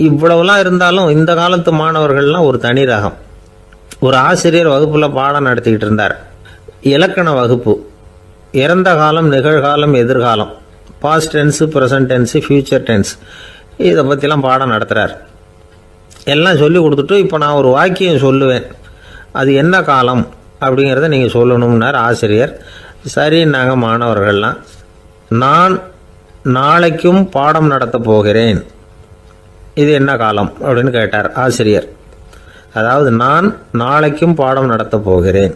இவ்வளவுலாம் இருந்தாலும் இந்த காலத்து மாணவர்கள்லாம் ஒரு தனி ரகம். ஒரு ஆசிரியர் வகுப்பில் பாடம் நடத்திக்கிட்டு இருந்தார். இலக்கண வகுப்பு. இறந்த காலம், நிகழ்காலம், எதிர்காலம், past tense, present tense, future tense, இதை பற்றிலாம் பாடம் நடத்துகிறார். எல்லாம் சொல்லி கொடுத்துட்டு இப்போ நான் ஒரு வாக்கியம் சொல்லுவேன், அது என்ன காலம் அப்படிங்கிறத நீங்கள் சொல்லணும்னார் ஆசிரியர். சரி, நாங்கள் மாணவர்கள்லாம், நான் நாளைக்கும் பாடம் நடத்த போகிறேன், இது என்ன காலம் அப்படின்னு கேட்டார் ஆசிரியர். அதாவது நான் நாளைக்கும் பாடம் நடத்த போகிறேன்,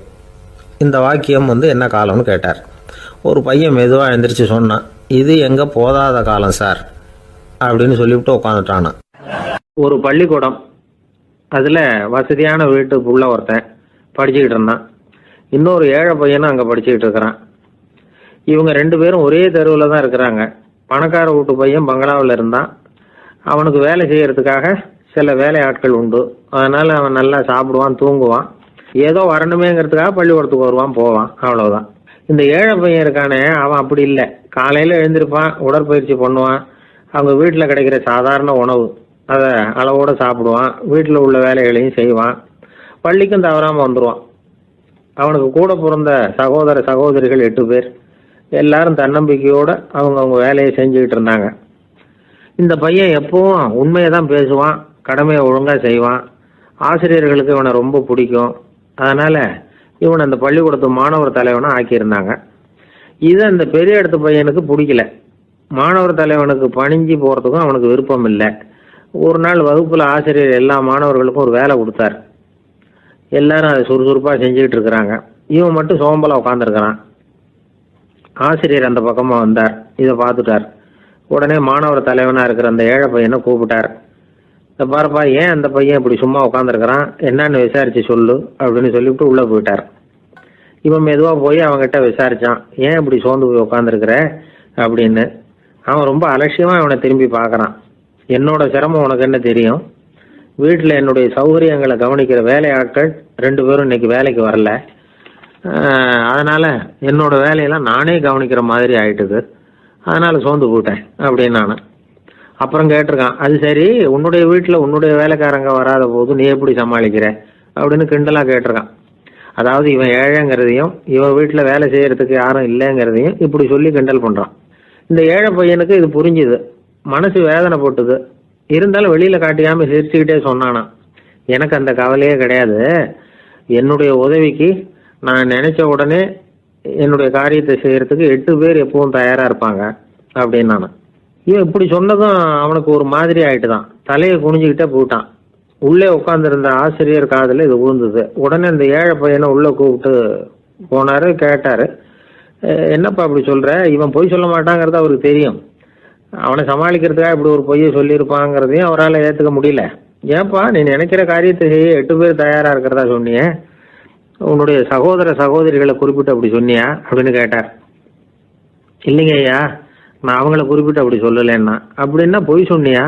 இந்த வாக்கியம் என்ன காலம்னு கேட்டார். ஒரு பையன் மெதுவாக எழுந்திரிச்சு சொன்னான், இது எங்கே போதாத காலம் சார் அப்படின்னு சொல்லிவிட்டு உட்காந்துட்டானா. ஒரு பள்ளிக்கூடம், அதில் வசதியான வீட்டுக்குள்ள ஒருத்தன் படிச்சுக்கிட்டு இருந்தான். இன்னொரு ஏழை பையனும் அங்கே படிச்சுக்கிட்டு இருக்கிறான். இவங்க 2 பேரும் ஒரே தெருவில் தான் இருக்கிறாங்க. பணக்கார வீட்டு பையன் பங்களாவில் இருந்தான். அவனுக்கு வேலை செய்யறதுக்காக சில வேலை ஆட்கள் உண்டு. அதனால அவன் நல்லா சாப்பிடுவான், தூங்குவான். ஏதோ வரணுமேங்கிறதுக்காக பள்ளிக்கூடத்துக்கு வருவான், போவான், அவ்வளவுதான். இந்த ஏழை பையன் இருக்கானே, அவன் அப்படி இல்லை. காலையில் எழுந்திருப்பான், உடற்பயிற்சி பண்ணுவான், அவங்க வீட்டில் கிடைக்கிற சாதாரண உணவு அதை அளவோடு சாப்பிடுவான், வீட்டில் உள்ள வேலைகளையும் செய்வான், பள்ளிக்கும் தவறாமல் வந்துடுவான். அவனுக்கு கூட பிறந்த சகோதர சகோதரிகள் 8 பேர். எல்லாரும் தன்னம்பிக்கையோடு அவங்க வேலையை செஞ்சுக்கிட்டு இருந்தாங்க. இந்த பையன் எப்பவும் உண்மையை தான் பேசுவான், கடமையை ஒழுங்காக செய்வான். ஆசிரியர்களுக்கு இவனை ரொம்ப பிடிக்கும். அதனால் இவனை அந்த பள்ளிக்கூடத்து மாணவர் தலைவனாக ஆக்கியிருந்தாங்க. இது அந்த பெரிய இடத்து பையனுக்கு பிடிக்கல. மாணவர் தலைவனுக்கு பணிஞ்சு போகிறதுக்கும் அவனுக்கு விருப்பம் இல்லை. ஒரு நாள் வகுப்பில் ஆசிரியர் எல்லா மாணவர்களுக்கும் ஒரு வேலை கொடுத்தார். எல்லாரும் அதை சுறுசுறுப்பாக செஞ்சுக்கிட்டு இருக்கிறாங்க. இவன் மட்டும் சோம்பலாக உட்காந்துருக்கிறான். ஆசிரியர் அந்த பக்கமாக வந்தார். இதை பார்த்துட்டார். உடனே மாணவர் தலைவனாக இருக்கிற அந்த ஏழை பையனை கூப்பிட்டார். இந்த பாருப்பா, ஏன் அந்த பையன் இப்படி சும்மா உட்காந்துருக்கிறான், என்னன்னு விசாரிச்சு சொல்லு அப்படின்னு சொல்லிவிட்டு உள்ளே போயிட்டார். இவன் மெதுவாக போய் அவன்கிட்ட விசாரிச்சான், ஏன் இப்படி சோர்ந்து போய் உட்காந்துருக்கிற அப்படின்னு. அவன் ரொம்ப அலட்சியமாக இவனை திரும்பி பார்க்குறான். என்னோட சிரமம் உனக்கு என்ன தெரியும்? வீட்டில் என்னுடைய சௌகரியங்களை கவனிக்கிற வேலை ஆட்கள் 2 பேரும் இன்னைக்கு வேலைக்கு வரல. அதனால் என்னோட வேலையெல்லாம் நானே கவனிக்கிற மாதிரி ஆயிட்டுது. அதனால் சோர்ந்து போயிட்டேன் அப்படின்னு நான். அப்புறம் கேட்டிருக்கான், அது சரி, உன்னுடைய வீட்டில் உன்னுடைய வேலைக்காரங்க வராத போது நீ எப்படி சமாளிக்கிற அப்படின்னு கிண்டலாக கேட்டிருக்கான். அதாவது இவன் ஏழைங்கிறதையும் இவன் வீட்டில் வேலை செய்யறதுக்கு யாரும் இல்லைங்கிறதையும் இப்படி சொல்லி கிண்டல் பண்ணுறான். இந்த ஏழை பையனுக்கு இது புரிஞ்சுது. மனசு வேதனை போட்டுது. இருந்தாலும் வெளியில் காட்டியாமல் சிரிச்சுக்கிட்டே சொன்னானா, எனக்கு அந்த கவலையே கிடையாது. என்னுடைய உதவிக்கு நான் நினைச்ச உடனே என்னுடைய காரியத்தை செய்யறதுக்கு 8 பேர் எப்பவும் தயாராக இருப்பாங்க அப்படின்னு நான். இவன் இப்படி சொன்னதும் அவனுக்கு ஒரு மாதிரி ஆயிட்டு தான். தலையை குனிஞ்சுக்கிட்டே போயிட்டான். உள்ளே உட்காந்துருந்த ஆசிரியர் காதில் இது விழுந்தது. உடனே இந்த ஏழை பையனை உள்ளே கூப்பிட்டு போனாரு. கேட்டாரு, என்னப்பா இப்படி சொல்ற? இவன் பொய் சொல்ல மாட்டாங்கிறது அவருக்கு தெரியும். அவனை சமாளிக்கிறதுக்காக இப்படி ஒரு பொய்யை சொல்லியிருப்பாங்கிறதையும் அவரால் ஏற்றுக்க முடியல. ஏன்பா, நீ நினைக்கிற காரியத்தை செய்ய 8 பேர் தயாராக இருக்கிறதா சொன்னியே, உன்னுடைய சகோதர சகோதரிகளை குறிப்பிட்டு அப்படி சொன்னியா அப்படின்னு கேட்டார். இல்லைங்க ஐயா, நான் அவங்கள குறிப்பிட்டு அப்படி சொல்லலைன்னா. அப்படின்னா பொய் சொன்னியா?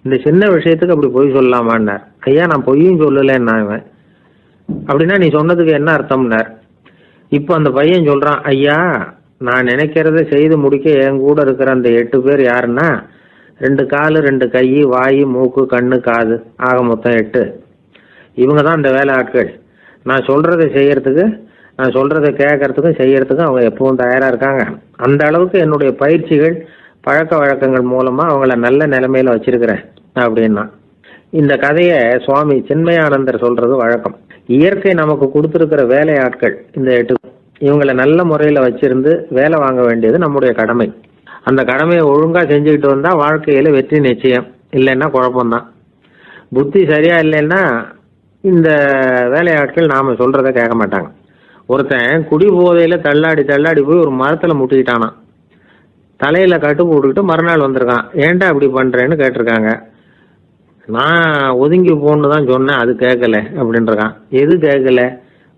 இந்த சின்ன விஷயத்துக்கு அப்படி பொய் சொல்லலாமான்னார். ஐயா, நான் பொய்யும் சொல்லலைன்னா. இவன் அப்படின்னா நீ சொன்னதுக்கு என்ன அர்த்தம்னார். இப்போ அந்த பையன் சொல்றான், ஐயா, நான் நினைக்கிறத செய்து முடிக்க என் கூட இருக்கிற அந்த 8 பேர் யாருன்னா 2 காலு, 2 கை, வாய், மூக்கு, கண்ணு, காது, ஆக மொத்தம் 8. இவங்க தான் இந்த வேலை ஆட்கள். நான் சொல்றதை செய்யறதுக்கு, நான் சொல்றதை கேட்கறதுக்கும் செய்யறதுக்கும் அவங்க எப்பவும் தயாரா இருக்காங்க. அந்த அளவுக்கு என்னுடைய பயிற்சிகள், பழக்க வழக்கங்கள் மூலமா அவங்கள நல்ல நிலைமையில வச்சிருக்கிறேன் அப்படின்னா. இந்த கதையை சுவாமி சின்மயானந்தர் சொல்றது வழக்கம். இயற்கை நமக்கு கொடுத்துருக்கிற வேலை ஆட்கள் இந்த 8. இவங்களை நல்ல முறையில் வச்சிருந்து வேலை வாங்க வேண்டியது நம்முடைய கடமை. அந்த கடமையை ஒழுங்காக செஞ்சுக்கிட்டு வந்தால் வாழ்க்கையில் வெற்றி நிச்சயம். இல்லைன்னா குழப்பம்தான். புத்தி சரியா இல்லைன்னா இந்த வேலையாட்கள் நாம் சொல்கிறத கேட்க மாட்டாங்க. ஒருத்தன் குடி போதையில் தள்ளாடி தள்ளாடி போய் ஒரு மரத்தில் முட்டிக்கிட்டானா. தலையில் கட்டு போட்டுக்கிட்டு மறுநாள் வந்திருக்கான். ஏன்டா அப்படி பண்ணுறேன்னு கேட்டிருக்காங்க. நான் ஒதுங்கி போன்னு தான் சொன்னேன், அது கேட்கல அப்படின்றான். எது கேட்கல?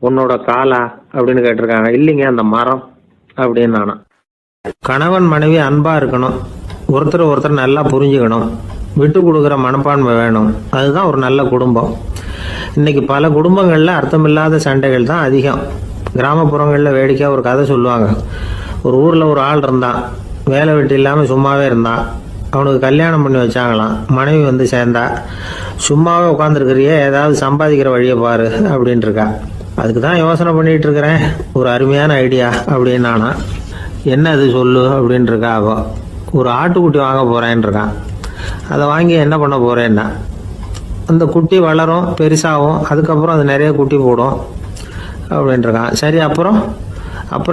உன்னோட காலா அப்படின்னு கேட்டிருக்காங்க. இல்லைங்க, அந்த மரம் அப்படின்னு நானா. கணவன் மனைவி அன்பா இருக்கணும், ஒருத்தர் நல்லா புரிஞ்சுக்கணும், விட்டு கொடுக்குற மனப்பான்மை வேணும். அதுதான் ஒரு நல்ல குடும்பம். இன்னைக்கு பல குடும்பங்கள்ல அர்த்தமில்லாத சண்டைகள் தான் அதிகம். கிராமப்புறங்களில் வேடிக்கையாக ஒரு கதை சொல்லுவாங்க. ஒரு ஊரில் ஒரு ஆள் இருந்தான். வேலை வெட்டி இல்லாமல் சும்மாவே இருந்தான். அவனுக்கு கல்யாணம் பண்ணி வச்சாங்களாம். மனைவி வந்து சேர்ந்தா. சும்மாவே உட்காந்துருக்கிறியே, ஏதாவது சம்பாதிக்கிற வழியை பாரு அப்படின்ட்டு இருக்கா. அதுக்கு தான் யோசனை பண்ணிட்டு இருக்கிறேன், ஒரு அருமையான ஐடியா அப்படின்னு நானா. என்ன அது சொல்லு அப்படின்னு இருக்கா. அவ ஒரு ஆட்டுக்குட்டி வாங்க போறேன்னு இருக்கான். அதை வாங்கி என்ன பண்ண போறேன்னா, அந்த குட்டி வளரும், பெருசாகும், அதுக்கப்புறம் அது நிறைய குட்டி போடும் அப்படின்ட்டு இருக்கான். சரி, அப்புறம்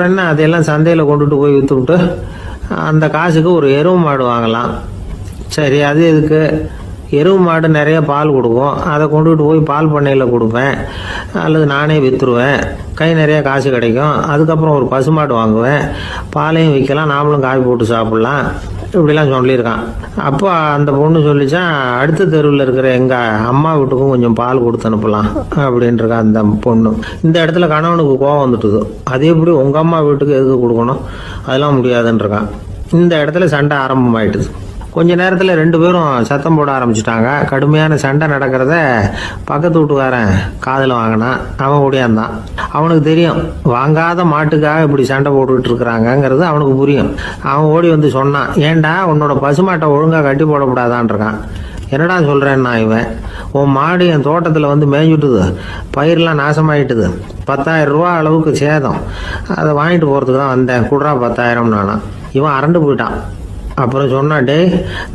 என்ன, அதையெல்லாம் சந்தையில் கொண்டுட்டு போய் விற்றுவிட்டு அந்த காசுக்கு ஒரு எருவு மாடு வாங்கலாம். சரி, அது எதுக்கு? எருவு மாடு நிறைய பால் கொடுக்கும், அதை கொண்டுகிட்டு போய் பால் பண்ணையில் கொடுப்பேன், அல்லது நானே விற்றுருவேன், கை நிறைய காசு கிடைக்கும். அதுக்கப்புறம் ஒரு பசுமாடு வாங்குவேன், பாலையும் விற்கலாம், நாமளும் காய் போட்டு சாப்பிட்லாம், இப்படிலாம் சொல்லியிருக்கான். அப்போ அந்த பொண்ணு சொல்லிச்சான், அடுத்த தெருவில் இருக்கிற எங்கள் அம்மா வீட்டுக்கும் கொஞ்சம் பால் கொடுத்து அனுப்பலாம் அப்படின்ட்டுருக்கா அந்த பொண்ணு. இந்த இடத்துல கணவனுக்கு கோவம் வந்துட்டுது. அது எப்படி உங்கள் அம்மா வீட்டுக்கு எதுக்கு கொடுக்கணும், அதெல்லாம் முடியாதுன்றிருக்கான். இந்த இடத்துல சண்டை ஆரம்பமாயிட்டுது. கொஞ்ச நேரத்தில் 2 பேரும் சத்தம் போட ஆரம்பிச்சிட்டாங்க. கடுமையான சண்டை நடக்கிறத பக்கத்து வீட்டுக்காரன் காதில் வாங்கினான். அவன் ஓடியாந்தான். அவனுக்கு தெரியும், வாங்காத மாட்டுக்காக இப்படி சண்டை போட்டுக்கிட்டு இருக்கிறாங்கங்கிறது அவனுக்கு புரியும். அவன் ஓடி வந்து சொன்னான், ஏண்டா உன்னோட பசுமாட்டை ஒழுங்காக கட்டி போடக்கூடாதான்னு இருக்கான். என்னடா சொல்கிறேன்னா இவன், உன் மாடு என் தோட்டத்தில் வந்து மேய்ஞ்சுட்டுது, பயிரெலாம் நாசமாயிட்டுது, 10,000 ரூபா அளவுக்கு சேதம், அதை வாங்கிட்டு போகிறதுக்கு தான் வந்தேன், குடுறா 10,000 நானா. இவன் அரண்டு போயிட்டான். அப்புறம் சொன்னான், டே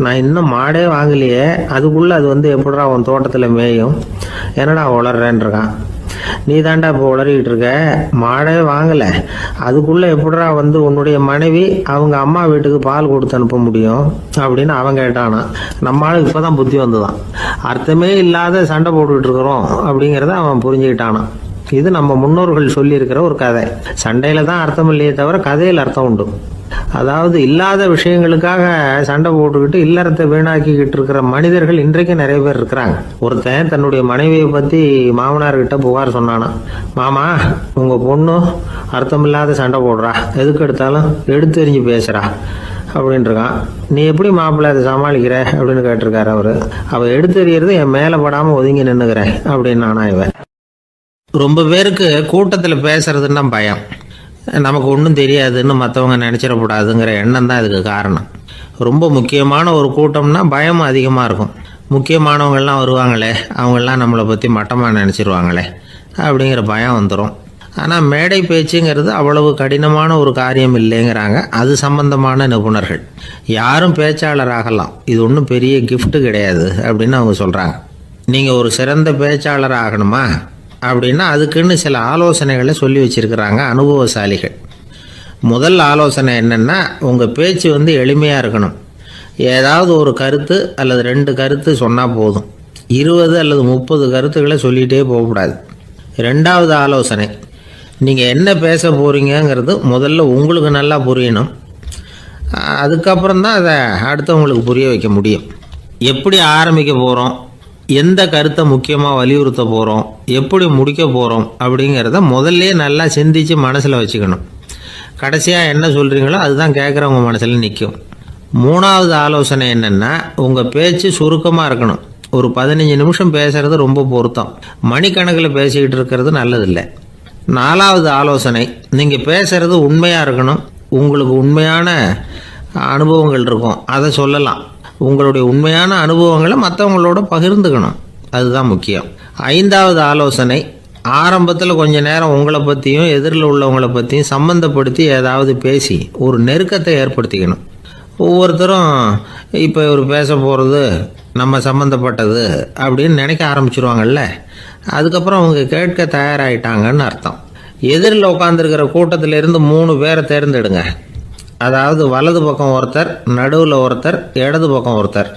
நான் இன்னும் மாடே வாங்கலையே, அதுக்குள்ளே அது வந்து எப்படிடா உன் தோட்டத்தில் மேயும், என்னடா உளறேன்ருக்கான். நீ தாண்டா இப்போ உளறிக்கிட்டு இருக்க, மாடே வாங்கலை, அதுக்குள்ளே எப்படிடா வந்து உன்னுடைய மனைவி அவங்க அம்மா வீட்டுக்கு பால் கொடுத்து அனுப்ப முடியும் அப்படின்னு அவன் கேட்டானா. நம்மளுக்கு இப்போ தான் புத்தி வந்துதான், அர்த்தமே இல்லாத சண்டை போட்டுக்கிட்டு இருக்கிறோம் அப்படிங்கிறத அவன் புரிஞ்சுக்கிட்டானா. இது நம்ம முன்னோர்கள் சொல்லியிருக்கிற ஒரு கதை. சண்டையில தான் அர்த்தம் இல்லையே தவிர கதையில் அர்த்தம் உண்டு. அதாவது இல்லாத விஷயங்களுக்காக சண்டை போட்டுக்கிட்டு இல்லறத்தை வீணாக்கிக்கிட்டு இருக்கிற மனிதர்கள் இன்றைக்கு நிறைய பேர் இருக்கிறாங்க. ஒருத்தன் தன்னுடைய மனைவியை பற்றி மாமனார்கிட்ட புகார் சொன்னானா, மாமா உங்க பொண்ணு அர்த்தமில்லாத சண்டை போடுறா, எதுக்கு எடுத்தாலும் எடுத்தெறிஞ்சு பேசுறா அப்படின்னு இருக்கான். நீ எப்படி மாப்பிள்ளை அதை சமாளிக்கிற அப்படின்னு கேட்டிருக்காரு அவரு. அவ எடுத்தெறியறது என் மேலே படாமல் ஒதுங்கி நின்னுக்கிறேன் அப்படின்னு நானா இவன். ரொம்ப பேருக்கு கூட்டத்தில் பேசுறதுன்னா பயம். நமக்கு ஒன்றும் தெரியாதுன்னு மற்றவங்க நினச்சிடக்கூடாதுங்கிற எண்ணம் தான் இதுக்கு காரணம். ரொம்ப முக்கியமான ஒரு கூட்டம்னா பயம் அதிகமாக இருக்கும். முக்கியமானவங்கள்லாம் வருவாங்களே, அவங்கெல்லாம் நம்மளை பற்றி மட்டமாக நினச்சிருவாங்களே அப்படிங்கிற பயம் வந்துடும். ஆனால் மேடை பேச்சுங்கிறது அவ்வளவு கடினமான ஒரு காரியம் இல்லைங்கிறாங்க அது சம்பந்தமான நிபுணர்கள். யாரும் பேச்சாளர் ஆகலாம், இது ஒன்றும் பெரிய கிஃப்ட்டு கிடையாது அப்படின்னு அவங்க சொல்கிறாங்க. நீங்கள் ஒரு சிறந்த பேச்சாளர் ஆகணுமா அப்படின்னா அதுக்குன்னு சில ஆலோசனைகளை சொல்லி வச்சிருக்கிறாங்க அனுபவசாலிகள். முதல் ஆலோசனை என்னென்னா, உங்கள் பேச்சு வந்து எளிமையாக இருக்கணும். ஏதாவது ஒரு கருத்து அல்லது 2 கருத்து சொன்னால் போதும், 20 அல்லது 30 கருத்துக்களை சொல்லிகிட்டே போகக்கூடாது. 2வது ஆலோசனை, நீங்கள் என்ன பேச போகிறீங்கிறது முதல்ல உங்களுக்கு நல்லா புரியணும். அதுக்கப்புறம் தான் அதை அடுத்தவங்களுக்கு புரிய வைக்க முடியும். எப்படி ஆரம்பிக்க போகிறோம், எந்த கருத்தை முக்கியமாக வலியுறுத்த போகிறோம், எப்படி முடிக்க போகிறோம் அப்படிங்கிறத முதல்ல நல்லா சிந்திச்சு மனசில் வச்சுக்கணும். கடைசியாக என்ன சொல்கிறீங்களோ அதுதான் கேட்குறவங்க மனசில் நிற்கும். 3வது ஆலோசனை என்னென்னா, உங்கள் பேச்சு சுருக்கமாக இருக்கணும். ஒரு 15 நிமிஷம் பேசுகிறது ரொம்ப பொருத்தம், மணிக்கணக்கில் பேசிக்கிட்டு இருக்கிறது நல்லதில்லை. 4வது ஆலோசனை, நீங்கள் பேசுகிறது உண்மையாக இருக்கணும். உங்களுக்கு உண்மையான அனுபவங்கள் இருக்கும், அதை சொல்லலாம். உங்களுடைய உண்மையான அனுபவங்களை மற்றவங்களோட பகிர்ந்துக்கணும், அதுதான் முக்கியம். 5வது ஆலோசனை, ஆரம்பத்தில் கொஞ்ச நேரம் உங்களை பற்றியும் எதிரில் உள்ளவங்களை பற்றியும் சம்மந்தப்படுத்தி ஏதாவது பேசி ஒரு நெருக்கத்தை ஏற்படுத்திக்கணும். ஒவ்வொருத்தரும் இப்போ இவர் பேச போகிறது நம்ம சம்மந்தப்பட்டது அப்படின்னு நினைக்க ஆரம்பிச்சிருவாங்கல்ல, அதுக்கப்புறம் அவங்க கேட்க தயாராகிட்டாங்கன்னு அர்த்தம். எதிரில் உட்காந்துருக்கிற கூட்டத்திலிருந்து 3 பேரை தேர்ந்தெடுங்க. அதாவது வலது பக்கம் ஒருத்தர், நடுவில் ஒருத்தர், இடது பக்கம் ஒருத்தர்.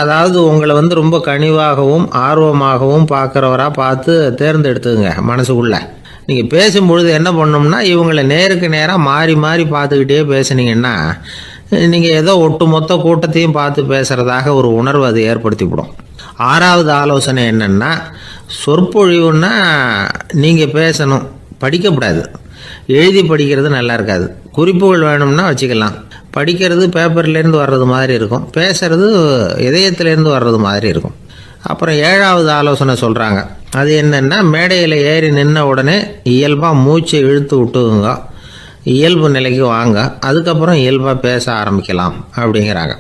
அதாவது உங்களை வந்து ரொம்ப கனிவாகவும் ஆர்வமாகவும் பார்க்குறவராக பார்த்து தேர்ந்தெடுத்துங்க மனசுக்குள்ளே. நீங்கள் பேசும்பொழுது என்ன பண்ணணும்னா, இவங்களை நேருக்கு நேராக மாறி மாறி பார்த்துக்கிட்டே பேசுனீங்கன்னா நீங்கள் ஏதோ ஒட்டுமொத்த கூட்டத்தையும் பார்த்து பேசுகிறதாக ஒரு உணர்வு அது ஏற்படுத்திவிடும். 6வது ஆலோசனை என்னென்னா, சொற்பொழிவுன்னா நீங்கள் பேசணும், படிக்கக்கூடாது. எழுதி படிக்கிறது நல்லா இருக்காது. குறிப்புகள் வேணும்னா வச்சுக்கலாம். படிக்கிறது பேப்பர்லேருந்து வர்றது மாதிரி இருக்கும், பேசுறது இதயத்திலேருந்து வர்றது மாதிரி இருக்கும். அப்புறம் 7வது ஆலோசனை சொல்கிறாங்க. அது என்னென்னா, மேடையில் ஏறி நின்ன உடனே இயல்பாக மூச்சை இழுத்து விட்டுங்க, இயல்பு நிலைக்கு வாங்க, அதுக்கப்புறம் இயல்பாக பேச ஆரம்பிக்கலாம் அப்படிங்கிறாங்க.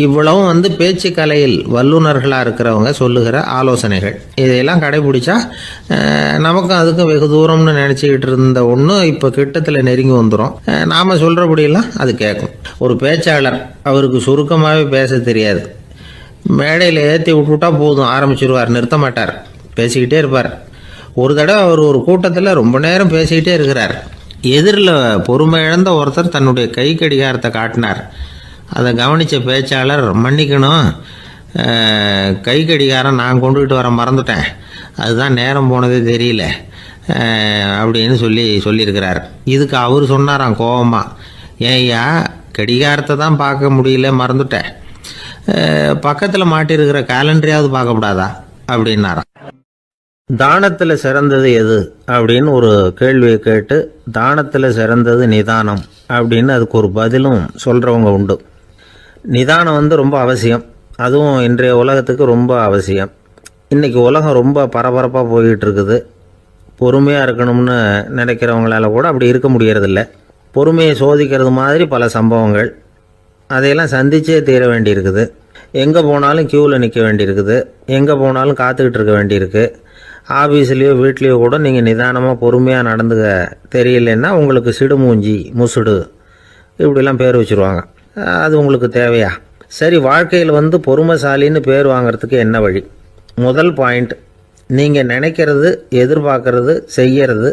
இவ்வளவும் வந்து பேச்சு கலையில் வல்லுநர்களாக இருக்கிறவங்க சொல்லுகிற ஆலோசனைகள். இதையெல்லாம் கடைபிடிச்சா நமக்கும் அதுக்கும் வெகு தூரம்னு நினச்சிக்கிட்டு இருந்த ஒன்று இப்போ கிட்டத்தில் நெருங்கி வந்துடும். நாம் சொல்கிறபடியெல்லாம் அது கேட்கும். ஒரு பேச்சாளர், அவருக்கு சுருக்கமாகவே பேச தெரியாது. மேடையில் ஏற்றி விட்டுவிட்டா போதும், ஆரம்பிச்சிருவார், நிறுத்த மாட்டார், பேசிக்கிட்டே இருப்பார். ஒரு தடவை அவர் ஒரு கூட்டத்தில் ரொம்ப நேரம் பேசிக்கிட்டே இருக்கிறார். எதிரில் பொறுமை இழந்த ஒருத்தர் தன்னுடைய கை கடிகாரத்தை காட்டினார். அதை கவனித்த பேச்சாளர், மன்னிக்கணும், கை கடிகாரம் நான் கொண்டுகிட்டு வர மறந்துட்டேன், அதுதான் நேரம் போனதே தெரியல அப்படின்னு சொல்லியிருக்கிறார். இதுக்கு அவர் சொன்னாராம் கோபமா, ஏய்யா கடிகாரத்தை தான் பார்க்க முடியல மறந்துட்டேன், பக்கத்தில் மாட்டிருக்கிற கேலண்டரையாவது பார்க்கக்கூடாதா அப்படின்னாராம். தானத்தில் சிறந்தது எது அப்படின்னு ஒரு கேள்வியை கேட்டு, தானத்தில் சிறந்தது நிதானம் அப்படின்னு அதுக்கு ஒரு பதிலும் சொல்கிறவங்க உண்டு. நிதானம் ரொம்ப அவசியம், அதுவும் இன்றைய உலகத்துக்கு ரொம்ப அவசியம். இன்றைக்கி உலகம் ரொம்ப பரபரப்பாக போய்கிட்டு இருக்குது. பொறுமையாக இருக்கணும்னு நினைக்கிறவங்களால கூட அப்படி இருக்க முடியறதில்ல. பொறுமையை சோதிக்கிறது மாதிரி பல சம்பவங்கள், அதையெல்லாம் சந்திச்சே தீர வேண்டியிருக்குது. எங்கே போனாலும் க்யூவில் நிற்க வேண்டியிருக்குது, எங்கே போனாலும் காத்துக்கிட்டு இருக்க வேண்டியிருக்கு. ஆஃபீஸ்லேயோ வீட்லேயோ கூட நீங்கள் நிதானமாக பொறுமையாக நடந்துக்க தெரியலன்னா உங்களுக்கு சிடுமூஞ்சி, முசுடு இப்படிலாம் பேர் வச்சுருவாங்க. அது உங்களுக்கு தேவையா? சரி, வாழ்க்கையில் பொறுமைசாலின்னு பேர் வாங்கிறதுக்கு என்ன வழி? முதல் பாயிண்ட், நீங்கள் நினைக்கிறது, எதிர்பார்க்கறது, செய்கிறது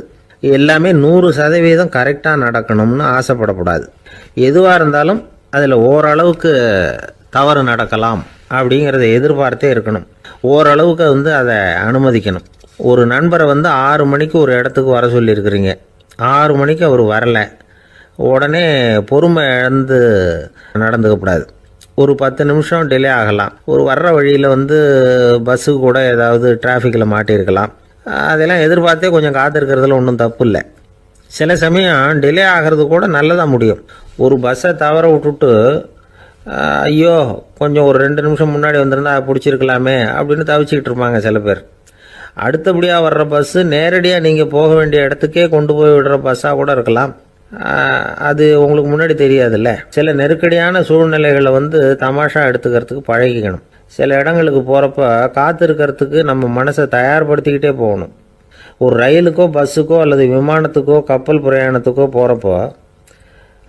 எல்லாமே 100% கரெக்டாக நடக்கணும்னு ஆசைப்படக்கூடாது. எதுவாக இருந்தாலும் அதில் ஓரளவுக்கு தவறு நடக்கலாம் அப்படிங்கிறத எதிர்பார்த்தே இருக்கணும். ஓரளவுக்கு அதை அனுமதிக்கணும். ஒரு நண்பரை 6 மணிக்கு ஒரு இடத்துக்கு வர சொல்லியிருக்கிறீங்க, 6 மணிக்கு அவர் வரலை, உடனே பொறுமை இழந்து நடந்துக்கக்கூடாது. ஒரு 10 நிமிஷம் டிலே ஆகலாம். ஒரு வர்ற வழியில் பஸ்ஸு கூட ஏதாவது டிராஃபிக்கில் மாட்டியிருக்கலாம். அதெல்லாம் எதிர்பார்த்தே கொஞ்சம் காத்திருக்கிறதுல ஒன்றும் தப்பு இல்லை. சில சமயம் டிலே ஆகிறது கூட நல்லதாக முடியும். ஒரு பஸ்ஸை தவற விட்டுட்டு, ஐயோ கொஞ்சம் ஒரு 2 நிமிஷம் முன்னாடி வந்திருந்தா பிடிச்சிருக்கலாமே அப்படின்னு தவிச்சிக்கிட்டு இருப்பாங்க சில பேர். அடுத்தபடியாக வர்ற பஸ்ஸு நேரடியாக நீங்கள் போக வேண்டிய இடத்துக்கே கொண்டு போய் விடுற பஸ்ஸாக கூட இருக்கலாம். அது உங்களுக்கு முன்னாடி தெரியாதுல்ல. சில நெருக்கடியான சூழ்நிலைகளை தமாஷா எடுத்துக்கிறதுக்கு பழகிக்கணும். சில இடங்களுக்கு போகிறப்ப காத்திருக்கிறதுக்கு நம்ம மனசை தயார்படுத்திக்கிட்டே போகணும். ஒரு ரயிலுக்கோ பஸ்ஸுக்கோ அல்லது விமானத்துக்கோ கப்பல் பிரயாணத்துக்கோ போகிறப்போ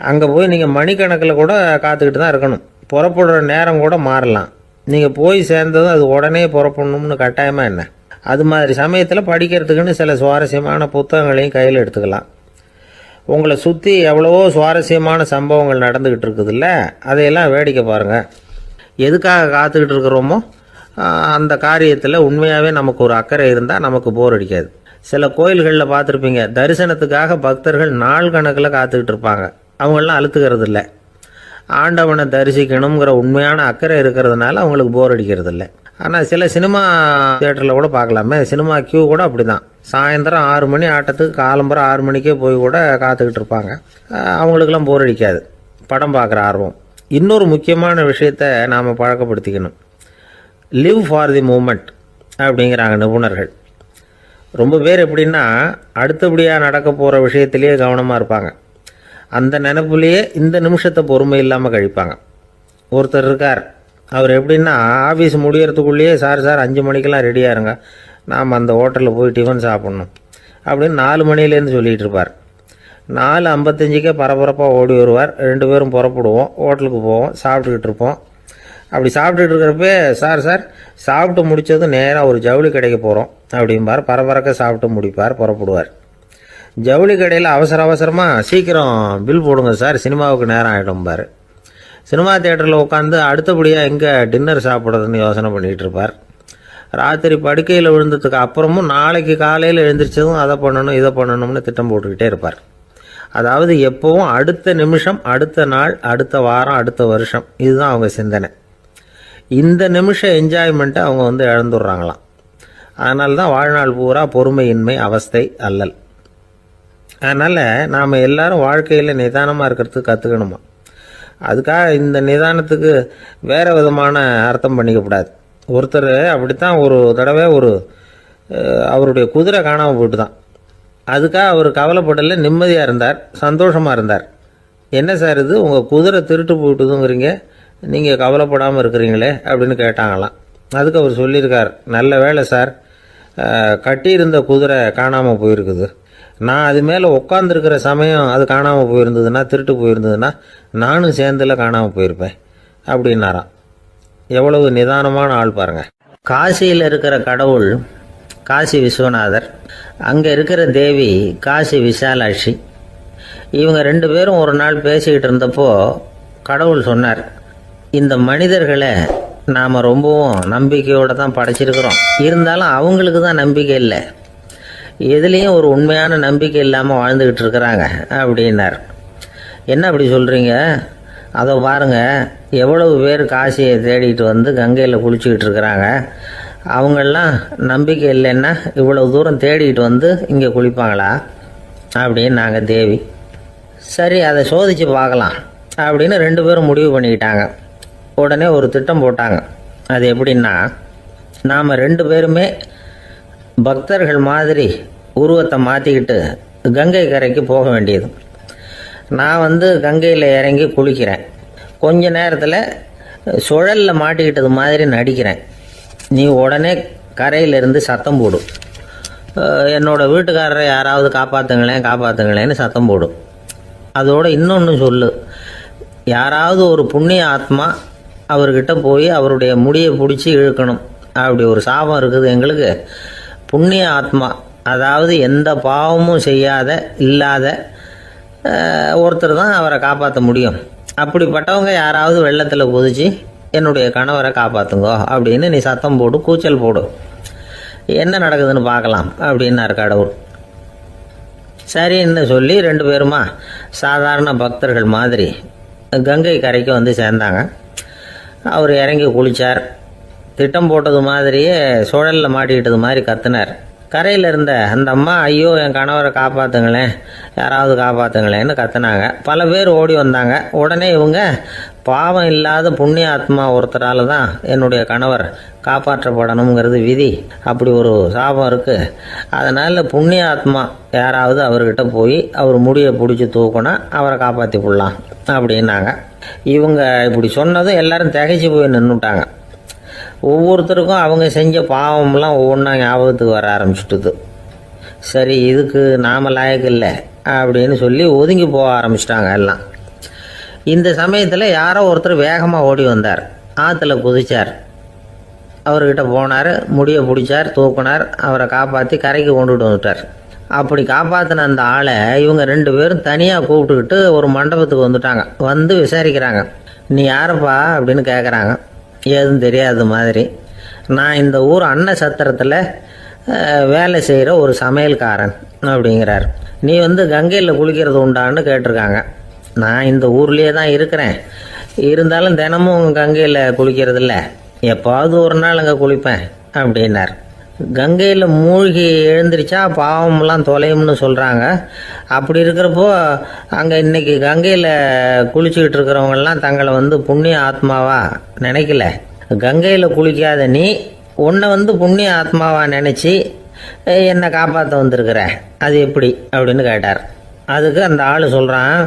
அங்கே போய் நீங்கள் மணிக்கணக்கில் கூட காத்துக்கிட்டு தான் இருக்கணும். புறப்படுற நேரம் கூட மாறலாம். நீங்கள் போய் சேர்ந்ததும் அது உடனே புறப்படணும்னு கட்டாயமாக என்ன? அது மாதிரி சமயத்தில் படிக்கிறதுக்குன்னு சில சுவாரஸ்யமான புத்தகங்களையும் கையில் எடுத்துக்கலாம். உங்களை சுற்றி எவ்வளவோ சுவாரஸ்யமான சம்பவங்கள் நடந்துக்கிட்டு இருக்குதுல்ல, அதையெல்லாம் வேடிக்கை பாருங்கள். எதுக்காக காத்துக்கிட்டு இருக்கிறோமோ அந்த காரியத்தில் உண்மையாகவே நமக்கு ஒரு அக்கறை இருந்தால் நமக்கு போர் அடிக்காது. சில கோயில்களில் பார்த்துருப்பீங்க, தரிசனத்துக்காக பக்தர்கள் நாள் கணக்கில் காத்துக்கிட்டு இருப்பாங்க. அவங்களெலாம் அழுத்துக்கிறது இல்லை. ஆண்டவனை தரிசிக்கணுங்கிற உண்மையான அக்கறை இருக்கிறதுனால அவங்களுக்கு போர் அடிக்கிறது இல்லை. ஆனால் சில சினிமா தியேட்டரில் கூட பார்க்கலாமே, சினிமா கியூ கூட அப்படி தான். சாயந்தரம் 6 மணி ஆட்டத்துக்கு காலம்பரம் 6 மணிக்கே போய் கூட காத்துக்கிட்டு இருப்பாங்க. அவங்களுக்கெல்லாம் போர் அடிக்காது, படம் பார்க்குற ஆர்வம். இன்னொரு முக்கியமான விஷயத்தை நாம் பழக்கப்படுத்திக்கணும். லிவ் ஃபார் தி மூமெண்ட் அப்படிங்கிறாங்க நிபுணர்கள். ரொம்ப பேர் எப்படின்னா அடுத்தபடியாக நடக்க போகிற விஷயத்திலேயே கவனமாக இருப்பாங்க. அந்த நினைப்புலேயே இந்த நிமிஷத்தை பொறுமை இல்லாமல் கழிப்பாங்க. ஒருத்தர் இருக்கார், அவர் எப்படின்னா ஆஃபீஸ் முடியறதுக்குள்ளேயே சார் 5 மணிக்கெல்லாம் ரெடியாக இருங்க, நாம் அந்த ஹோட்டலில் போய் டிஃபன் சாப்பிட்ணும் அப்படின்னு 4 மணிலேருந்து சொல்லிகிட்டு இருப்பார். 4:55 பரபரப்பாக ஓடி வருவார். 2 பேரும் புறப்படுவோம், ஹோட்டலுக்கு போவோம், சாப்பிட்டுக்கிட்டு இருப்போம். அப்படி சாப்பிட்டுட்டு இருக்கிறப்ப சார் சாப்பிட்டு முடித்ததும் நேராக ஒரு ஜவுளி கடைக்கு போகிறோம் அப்படிம்பார். பரபரக்க சாப்பிட்டு முடிப்பார், புறப்படுவார். ஜவுளி கடையில் அவசரமாக சீக்கிரம் பில் போடுங்க சார், சினிமாவுக்கு நேரம் ஆகிடும்பார். சினிமா தியேட்டரில் உட்காந்து அடுத்தபடியாக எங்கே டின்னர் சாப்பிட்றதுன்னு யோசனை பண்ணிகிட்டு இருப்பார். ராத்திரி படுக்கையில் விழுந்ததுக்கு அப்புறமும் நாளைக்கு காலையில் எழுந்திரிச்சதும் அதை பண்ணணும் இதை பண்ணணும்னு திட்டம் போட்டுக்கிட்டே இருப்பார். அதாவது எப்போவும் அடுத்த நிமிஷம், அடுத்த நாள், அடுத்த வாரம், அடுத்த வருஷம், இதுதான் அவங்க சிந்தனை. இந்த நிமிஷம் என்ஜாய்மெண்ட்டை அவங்க இழந்துடுறாங்களாம். அதனால தான் வாழ்நாள் பூரா பொறுமையின்மை, அவஸ்தை, அல்லல். அதனால் நாம் எல்லாரும் வாழ்க்கையில் நிதானமாக இருக்கிறதுக்கு கற்றுக்கணுமா. அதுக்காக இந்த நிதானத்துக்கு வேறு விதமான அர்த்தம் பண்ணிக்கக்கூடாது. ஒருத்தர் அப்படித்தான் ஒரு தடவை அவருடைய குதிரை காணாமல் போயிட்டு தான். அதுக்காக அவர் கவலைப்படலை, நிம்மதியாக இருந்தார், சந்தோஷமாக இருந்தார். என்ன சார் இது, உங்கள் குதிரை திருட்டு போயிட்டுதுங்கிறீங்க, நீங்கள் கவலைப்படாமல் இருக்கிறீங்களே அப்படின்னு கேட்டாங்களாம். அதுக்கு அவர் சொல்லியிருக்கார், நல்ல வேலை சார், கட்டியிருந்த குதிரை காணாமல் போயிருக்குது. நான் அது மேலே உட்காந்துருக்கிற சமயம் அது காணாமல் போயிருந்ததுன்னா, திருட்டு போயிருந்ததுன்னா நானும் சேர்ந்தில் காணாமல் போயிருப்பேன் அப்படின்னாராம். எவ்வளவு நிதானமான ஆள் பாருங்கள். காசியில் இருக்கிற கடவுள் காசி விஸ்வநாதர், அங்கே இருக்கிற தேவி காசி விசாலாட்சி. இவங்க 2 பேரும் ஒரு நாள் பேசிக்கிட்டு இருந்தப்போ கடவுள் சொன்னார், இந்த மனிதர்களை நாம் ரொம்பவும் நம்பிக்கையோடு தான் படைச்சிருக்கிறோம். இருந்தாலும் அவங்களுக்கு தான் நம்பிக்கை இல்லை, எதுலேயும் ஒரு உண்மையான நம்பிக்கை இல்லாமல் வாழ்ந்துக்கிட்டு இருக்கிறாங்க அப்படின்னார். என்ன அப்படி சொல்கிறீங்க? அதை பாருங்கள், எவ்வளவு பேர் காசியை தேடிட்டு வந்து கங்கையில் குளிச்சுக்கிட்டு இருக்கிறாங்க. அவங்களெலாம் நம்பிக்கை இல்லைன்னா இவ்வளவு தூரம் தேடிட்டு வந்து இங்கே குளிப்பாங்களா அப்படின்னு நாங்கள் தேவி. சரி, அதை சோதித்து பார்க்கலாம் அப்படின்னு 2 பேரும் முடிவு பண்ணிக்கிட்டாங்க. உடனே ஒரு திட்டம் போட்டாங்க. அது எப்படின்னா, நாம் 2 பேருமே பக்தர்கள் மாதிரி உருவத்தை மாற்றிக்கிட்டு கங்கை கரைக்கு போக வேண்டியது. நான் வந்து கங்கையில் இறங்கி குளிக்கிறேன். கொஞ்ச நேரத்தில் சுழலில் மாட்டிக்கிட்டது மாதிரி நடிக்கிறேன். நீ உடனே கரையிலிருந்து சத்தம் போடும், என்னோடய வீட்டுக்காரரை யாராவது காப்பாற்றுங்களேன்னு சத்தம் போடும். அதோடு இன்னொன்று சொல்லு, யாராவது ஒரு புண்ணிய ஆத்மா அவர்கிட்ட போய் அவருடைய முடியை பிடிச்சி இழுக்கணும். அப்படி ஒரு சாபம் இருக்குது எங்களுக்கு. புண்ணிய ஆத்மா, அதாவது எந்த பாவமும் செய்யாத இல்லாத ஒருத்தர் தான் அவரை காப்பாற்ற முடியும். அப்படிப்பட்டவங்க யாராவது வெள்ளத்தில் குதிச்சு என்னுடைய கணவரை காப்பாற்றுங்கோ அப்படின்னு நீ சத்தம் போடு, கூச்சல் போடு, என்ன நடக்குதுன்னு பார்க்கலாம் அப்படின்னார் கடவுள். சரின்னு சொல்லி 2 பேருமா சாதாரண பக்தர்கள் மாதிரி கங்கை கரைக்கு வந்து சேர்ந்தாங்க. அவர் இறங்கி குளித்தார். திட்டம் போட்டது மாதிரியே சுழலில் மாட்டிக்கிட்டது மாதிரி கத்துனார். கரையில் இருந்த அந்த அம்மா, ஐயோ என் கணவரை காப்பாற்றுங்களேன், யாராவது காப்பாற்றுங்களேன்னு கத்துனாங்க. பல பேர் ஓடி வந்தாங்க. உடனே இவங்க, பாவம் இல்லாத புண்ணிய ஆத்மா ஒருத்தரால் தான் என்னுடைய கணவர் காப்பாற்றப்படணுங்கிறது விதி, அப்படி ஒரு சாபம் இருக்குது, அதனால் புண்ணிய ஆத்மா யாராவது அவர்கிட்ட போய் அவர் முடியை பிடிச்சி தூக்குனா அவரை காப்பாற்றி விடலாம் அப்படின்னாங்க. இவங்க இப்படி சொன்னதும் எல்லாரும் திகைச்சு போய் நின்றுட்டாங்க. ஒவ்வொருத்தருக்கும் அவங்க செஞ்ச பாவம்லாம் ஒவ்வொன்றா ஞாபகத்துக்கு வர ஆரம்பிச்சுட்டுது. சரி, இதுக்கு நாம லாயக்கு இல்லை அப்படின்னு சொல்லி ஒதுங்கி போக ஆரம்பிச்சிட்டாங்க எல்லாம். இந்த சமயத்தில் யாரோ ஒருத்தர் வேகமாக ஓடி வந்தார். ஆற்றுல குதிச்சார். அவர்கிட்ட போனார், முடியை பிடிச்சார், தூக்குனார், அவரை காப்பாற்றி கரைக்கு கொண்டுட்டு வந்துட்டார். அப்படி காப்பாற்றின அந்த ஆளை இவங்க 2 பேரும் தனியாக கூப்பிட்டுக்கிட்டு ஒரு மண்டபத்துக்கு வந்துட்டாங்க. வந்து விசாரிக்கிறாங்க. நீ யாரப்பா அப்படின்னு கேட்குறாங்க. ஏதும் தெரியாத மாதிரி. நான் இந்த ஊர் அன்ன சத்திரத்தில் வேலை செய்கிற ஒரு சமையல்காரன் அப்படிங்கிறார். நீ வந்து கங்கையில் குளிக்கிறது உண்டான்னு கேட்டிருக்காங்க. நான் இந்த ஊர்லேயே தான் இருக்கிறேன், இருந்தாலும் தினமும் கங்கையில் குளிக்கிறதில்ல, எப்பாவது ஒரு நாள் அங்கே குளிப்பேன் அப்படின்னார். கங்கையில் மூழ்கி எழுந்திரிச்சா பாவமெல்லாம் தொலையும்னு சொல்கிறாங்க. அப்படி இருக்கிறப்போ அங்கே இன்றைக்கி கங்கையில் குளிச்சுக்கிட்டு இருக்கிறவங்கெல்லாம் தங்களை வந்து புண்ணிய ஆத்மாவா நினைக்கல. கங்கையில் குளிக்காத நீ உன்னை வந்து புண்ணிய ஆத்மாவா நினச்சி என்னை காப்பாற்ற வந்திருக்கிற, அது எப்படி அப்படின்னு கேட்டார். அதுக்கு அந்த ஆள் சொல்கிறான்,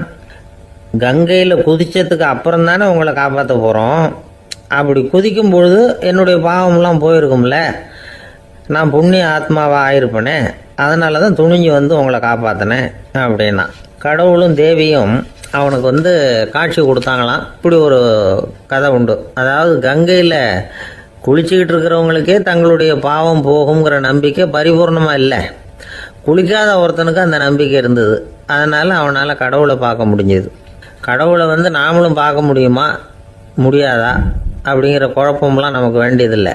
கங்கையில் குதித்ததுக்கு அப்புறம் தானே உங்களை காப்பாற்ற போகிறோம். அப்படி குதிக்கும் பொழுது என்னுடைய பாவமெல்லாம் போயிருக்கும்ல, நான் புண்ணிய ஆத்மாவாக ஆயிருப்பேனே, அதனால தான் துணிஞ்சு வந்து உங்களை காப்பாற்றினேன் அப்படின்னா. கடவுளும் தேவியும் அவனுக்கு வந்து காட்சி கொடுத்தாங்களாம். இப்படி ஒரு கதை உண்டு. அதாவது கங்கையில் குளிச்சுக்கிட்டு இருக்கிறவங்களுக்கே தங்களுடைய பாவம் போகுங்கிற நம்பிக்கை பரிபூர்ணமாக இல்லை. குளிக்காத ஒருத்தனுக்கு அந்த நம்பிக்கை இருந்தது. அதனால் அவனால் கடவுளை பார்க்க முடிஞ்சது. கடவுளை வந்து நாமளும் பார்க்க முடியுமா முடியாதா அப்படிங்கிற குழப்பம்லாம் நமக்கு வேண்டியதில்லை.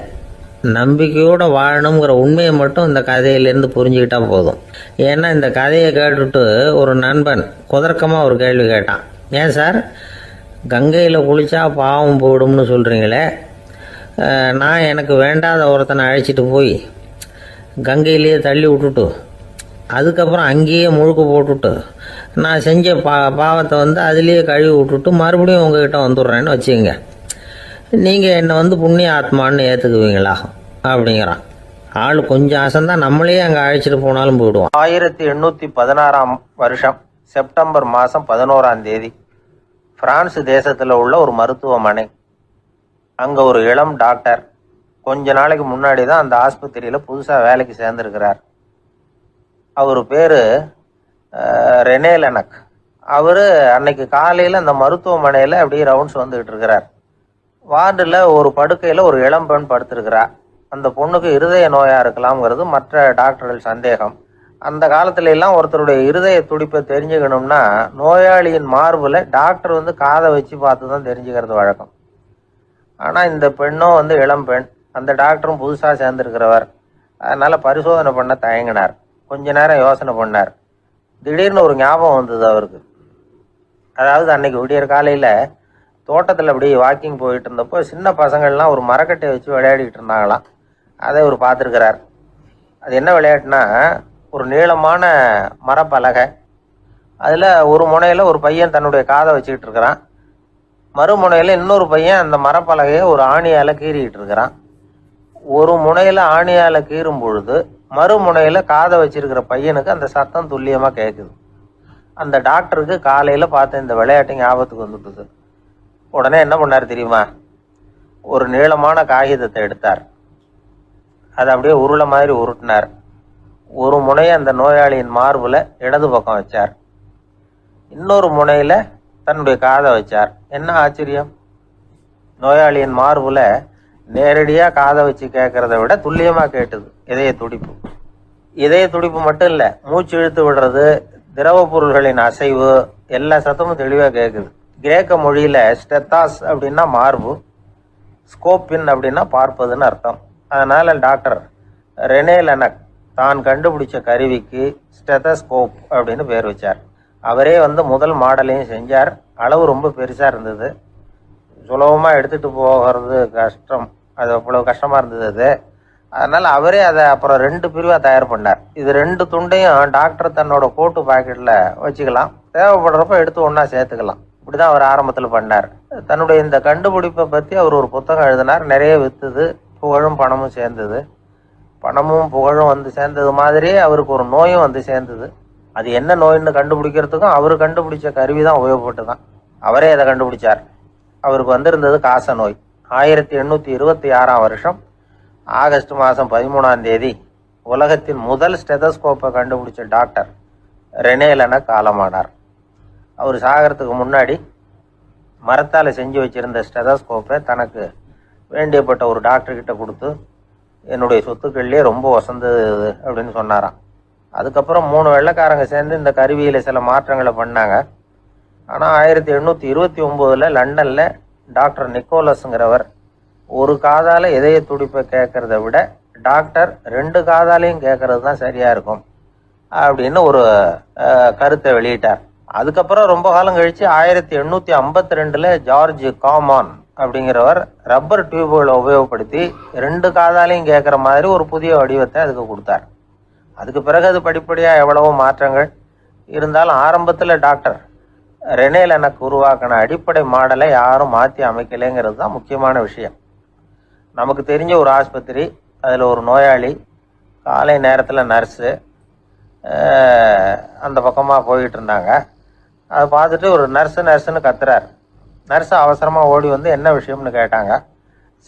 நம்பிக்கையோடு வாழணுங்கிற உண்மையை மட்டும் இந்த கதையிலேருந்து புரிஞ்சுக்கிட்டா போதும். ஏன்னா இந்த கதையை கேட்டுட்டு ஒரு நண்பன் குதர்க்கமாக ஒரு கேள்வி கேட்டான். ஏன் சார், கங்கையில் குளித்தா பாவம் போயிடும்னு சொல்கிறீங்களே, நான் எனக்கு வேண்டாத ஒருத்தனை அழைச்சிட்டு போய் கங்கையிலேயே தள்ளி விட்டுட்டு அதுக்கப்புறம் அங்கேயே முழுக்க போட்டுட்டு நான் செஞ்ச பாவத்தை வந்து அதுலேயே கழுவி விட்டுட்டு மறுபடியும் உங்ககிட்ட வந்துடுறேன்னு வச்சுக்கோங்க, நீங்கள் என்னை வந்து புண்ணிய ஆத்மான்னு ஏற்றுக்குவீங்களா அப்படிங்கிறான். ஆள் கொஞ்சம் ஆசைந்தான், நம்மளே அங்கே அழைச்சிட்டு போனாலும் போயிடுவோம். 1816 வருஷம் செப்டம்பர் மாதம் 11ஆம் தேதி பிரான்ஸ் தேசத்தில் உள்ள ஒரு மருத்துவமனை. அங்கே ஒரு இளம் டாக்டர் கொஞ்ச நாளைக்கு முன்னாடி தான் அந்த ஆஸ்பத்திரியில் புதுசாக வேலைக்கு சேர்ந்துருக்கிறார். அவர் பேர் ரெனே லெனக். அவர் அன்னைக்கு காலையில் அந்த மருத்துவமனையில் அப்படியே ரவுண்ட்ஸ் வந்துக்கிட்டு இருக்கிறார். வார்டில் ஒரு படுக்கையில் ஒரு இளம் பெண் படுத்திருக்கிறார். அந்த பொண்ணுக்கு இருதய நோயாக இருக்கலாம்ங்கிறது மற்ற டாக்டர்கள் சந்தேகம். அந்த காலத்துல எல்லாம் ஒருத்தருடைய இருதய துடிப்பை தெரிஞ்சுக்கணும்னா நோயாளியின் மார்பில் டாக்டர் வந்து காதை வச்சு பார்த்து தான் தெரிஞ்சுக்கிறது வழக்கம். ஆனால் இந்த பெண்ணும் வந்து இளம் பெண், அந்த டாக்டரும் புதுசாக சேர்ந்துருக்கிறவர். அதனால் பரிசோதனை பண்ண தயங்கினார். கொஞ்ச நேரம் யோசனை பண்ணார். திடீர்னு ஒரு ஞாபகம் வந்தது அவருக்கு. அதாவது அன்னைக்கு விடியற் காலையில் தோட்டத்தில் அப்படி வாக்கிங் போயிட்டு இருந்தப்போ சின்ன பசங்கள்லாம் ஒரு மரக்கட்டையை வச்சு விளையாடிட்டு இருந்தாங்களாம். அதை இவர் பார்த்துருக்கிறார். அது என்ன விளையாட்டுனா, ஒரு நீளமான மரப்பலகை, அதில் ஒரு முனையில் ஒரு பையன் தன்னுடைய காதை வச்சுக்கிட்டு இருக்கிறான், மறுமுனையில் இன்னொரு பையன் அந்த மரப்பலகையை ஒரு ஆணியால் கீறிக்கிட்டு இருக்கிறான். ஒரு முனையில் ஆணியால் கீறும் பொழுது மறுமுனையில் காதை வச்சிருக்கிற பையனுக்கு அந்த சத்தம் துல்லியமாக கேட்குது. அந்த டாக்டருக்கு காலையில் பார்த்த இந்த விளையாட்டு ஞாபகத்துக்கு வந்துட்டுது. உடனே என்ன பண்ணார் தெரியுமா? ஒரு நீளமான காகிதத்தை எடுத்தார். அதை அப்படியே உருளை மாதிரி உருட்டினார். ஒரு முனையை அந்த நோயாளியின் மார்பில் இடது பக்கம் வச்சார், இன்னொரு முனையில் தன்னுடைய காதை வச்சார். என்ன ஆச்சரியம்! நோயாளியின் மார்புல நேரடியாக காதை வச்சு கேட்கறத விட துல்லியமாக கேட்டுது இதய துடிப்பு. இதய துடிப்பு மட்டும் இல்லை, மூச்சு இழுத்து விடுறது, திரவ பொருள்களின் அசைவு, எல்லா சத்தமும் தெளிவாக கேட்குது. கிரேக்க மொழியில் ஸ்டெத்தாஸ் அப்படின்னா மார்பு, ஸ்கோப்பின் அப்படின்னா பார்ப்பதுன்னு அர்த்தம். அதனால் டாக்டர் ரெனே லெனக் தான் கண்டுபிடிச்ச கருவிக்கு ஸ்டெத்தஸ்கோப் அப்படின்னு பேர் வச்சார். அவரே வந்து முதல் மாடலையும் செஞ்சார். அளவு ரொம்ப பெருசாக இருந்தது, சுலபமாக எடுத்துகிட்டு போகிறது கஷ்டம், அது அவ்வளோ கஷ்டமாக இருந்தது அது. அதனால் அவரே அதை அப்புறம் 2 பிரிவாக தயார் பண்ணார். இது 2 துண்டையும் டாக்டர் தன்னோட கோட்டு பாக்கெட்டில் வச்சுக்கலாம், தேவைப்படுறப்ப எடுத்து ஒன்றா சேர்த்துக்கலாம். இப்படி தான் அவர் ஆரம்பத்தில் பண்ணார். தன்னுடைய இந்த கண்டுபிடிப்பை பற்றி அவர் ஒரு புத்தகம் எழுதினார். நிறைய விற்றுது, புகழும் பணமும் சேர்ந்தது. பணமும் புகழும் வந்து சேர்ந்தது மாதிரியே அவருக்கு ஒரு நோயும் வந்து சேர்ந்தது. அது என்ன நோயின்னு கண்டுபிடிக்கிறதுக்கும் அவர் கண்டுபிடிச்ச கருவி தான் உபயோகப்பட்டு தான். அவரே அதை கண்டுபிடிச்சார். அவருக்கு வந்திருந்தது காச நோய். 1826ஆம் வருஷம் ஆகஸ்ட் மாதம் 13ஆம் தேதி உலகத்தின் முதல் ஸ்டெதஸ்கோப்பை கண்டுபிடிச்ச டாக்டர் ரெனே லெனக் காலமானார். அவர் சாகிறதுக்கு முன்னாடி மரத்தால் செஞ்சு வச்சிருந்த ஸ்டெதஸ்கோப்பை தனக்கு வேண்டியப்பட்ட ஒரு டாக்டர்கிட்ட கொடுத்து, என்னுடைய சொத்துக்கள்லேயே ரொம்ப வசந்தது அப்படின்னு சொன்னாராம். அதுக்கப்புறம் 3 வெள்ளைக்காரங்க சேர்ந்து இந்த கருவியில் சில மாற்றங்களை பண்ணாங்க. ஆனால் 1829 லண்டனில் டாக்டர் நிக்கோலஸுங்கிறவர் ஒரு காதால் இதய துடிப்பை கேட்கறத விட டாக்டர் 2 காதாலையும் கேட்கறது தான் சரியாக இருக்கும் அப்படின்னு ஒரு கருத்தை வெளியிட்டார். அதுக்கப்புறம் ரொம்ப காலம் கழித்து 1852 ஜார்ஜ் காமான் அப்படிங்கிறவர் ரப்பர் டியூப்களை உபயோகப்படுத்தி 2 காதாலையும் கேட்குற மாதிரி ஒரு புதிய வடிவத்தை அதுக்கு கொடுத்தார். அதுக்கு பிறகு அது படிப்படியாக எவ்வளவோ மாற்றங்கள் இருந்தாலும் ஆரம்பத்தில் டாக்டர் ரெனே லெனக் உருவாக்கின அடிப்படை மாடலை யாரும் மாற்றி அமைக்கலைங்கிறது தான் முக்கியமான விஷயம். நமக்கு தெரிஞ்ச ஒரு ஆஸ்பத்திரி, அதில் ஒரு நோயாளி, காலை நேரத்தில் நர்ஸு அந்த பக்கமாக போயிட்டு இருந்தாங்க. அதை பார்த்துட்டு ஒரு நர்ஸுன்னு கத்துறார். நர்ஸு அவசரமாக ஓடி வந்து என்ன விஷயம்னு கேட்டாங்க.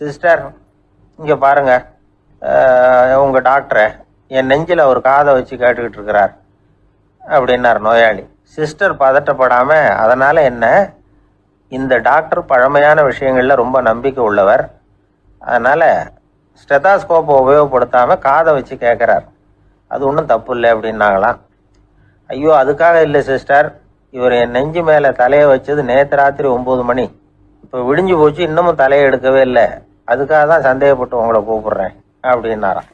சிஸ்டர், இங்கே பாருங்கள், உங்கள் டாக்டரை என் நெஞ்சில் ஒரு காதை வச்சு கேட்டுக்கிட்டு இருக்கிறார் அப்படின்னார் நோயாளி. சிஸ்டர் பதட்டப்படாமல், அதனால் என்ன, இந்த டாக்டர் பழமையான விஷயங்களில் ரொம்ப நம்பிக்கை உள்ளவர், அதனால் ஸ்டெதாஸ்கோப்பை உபயோகப்படுத்தாமல் காதை வச்சு கேட்குறார், அது ஒன்றும் தப்பு இல்லை அப்படின்னாங்களாம். ஐயோ, அதுக்காக இல்லை சிஸ்டர், இவர் என் நெஞ்சு மேலே தலையை வச்சது நேற்று ராத்திரி 9 மணி, இப்போ விடிஞ்சு போச்சு, இன்னமும் தலையை எடுக்கவே இல்லை, அதுக்காக தான் சந்தேகப்பட்டு உங்களை கூப்பிடுறேன் அப்படின்னாராம்.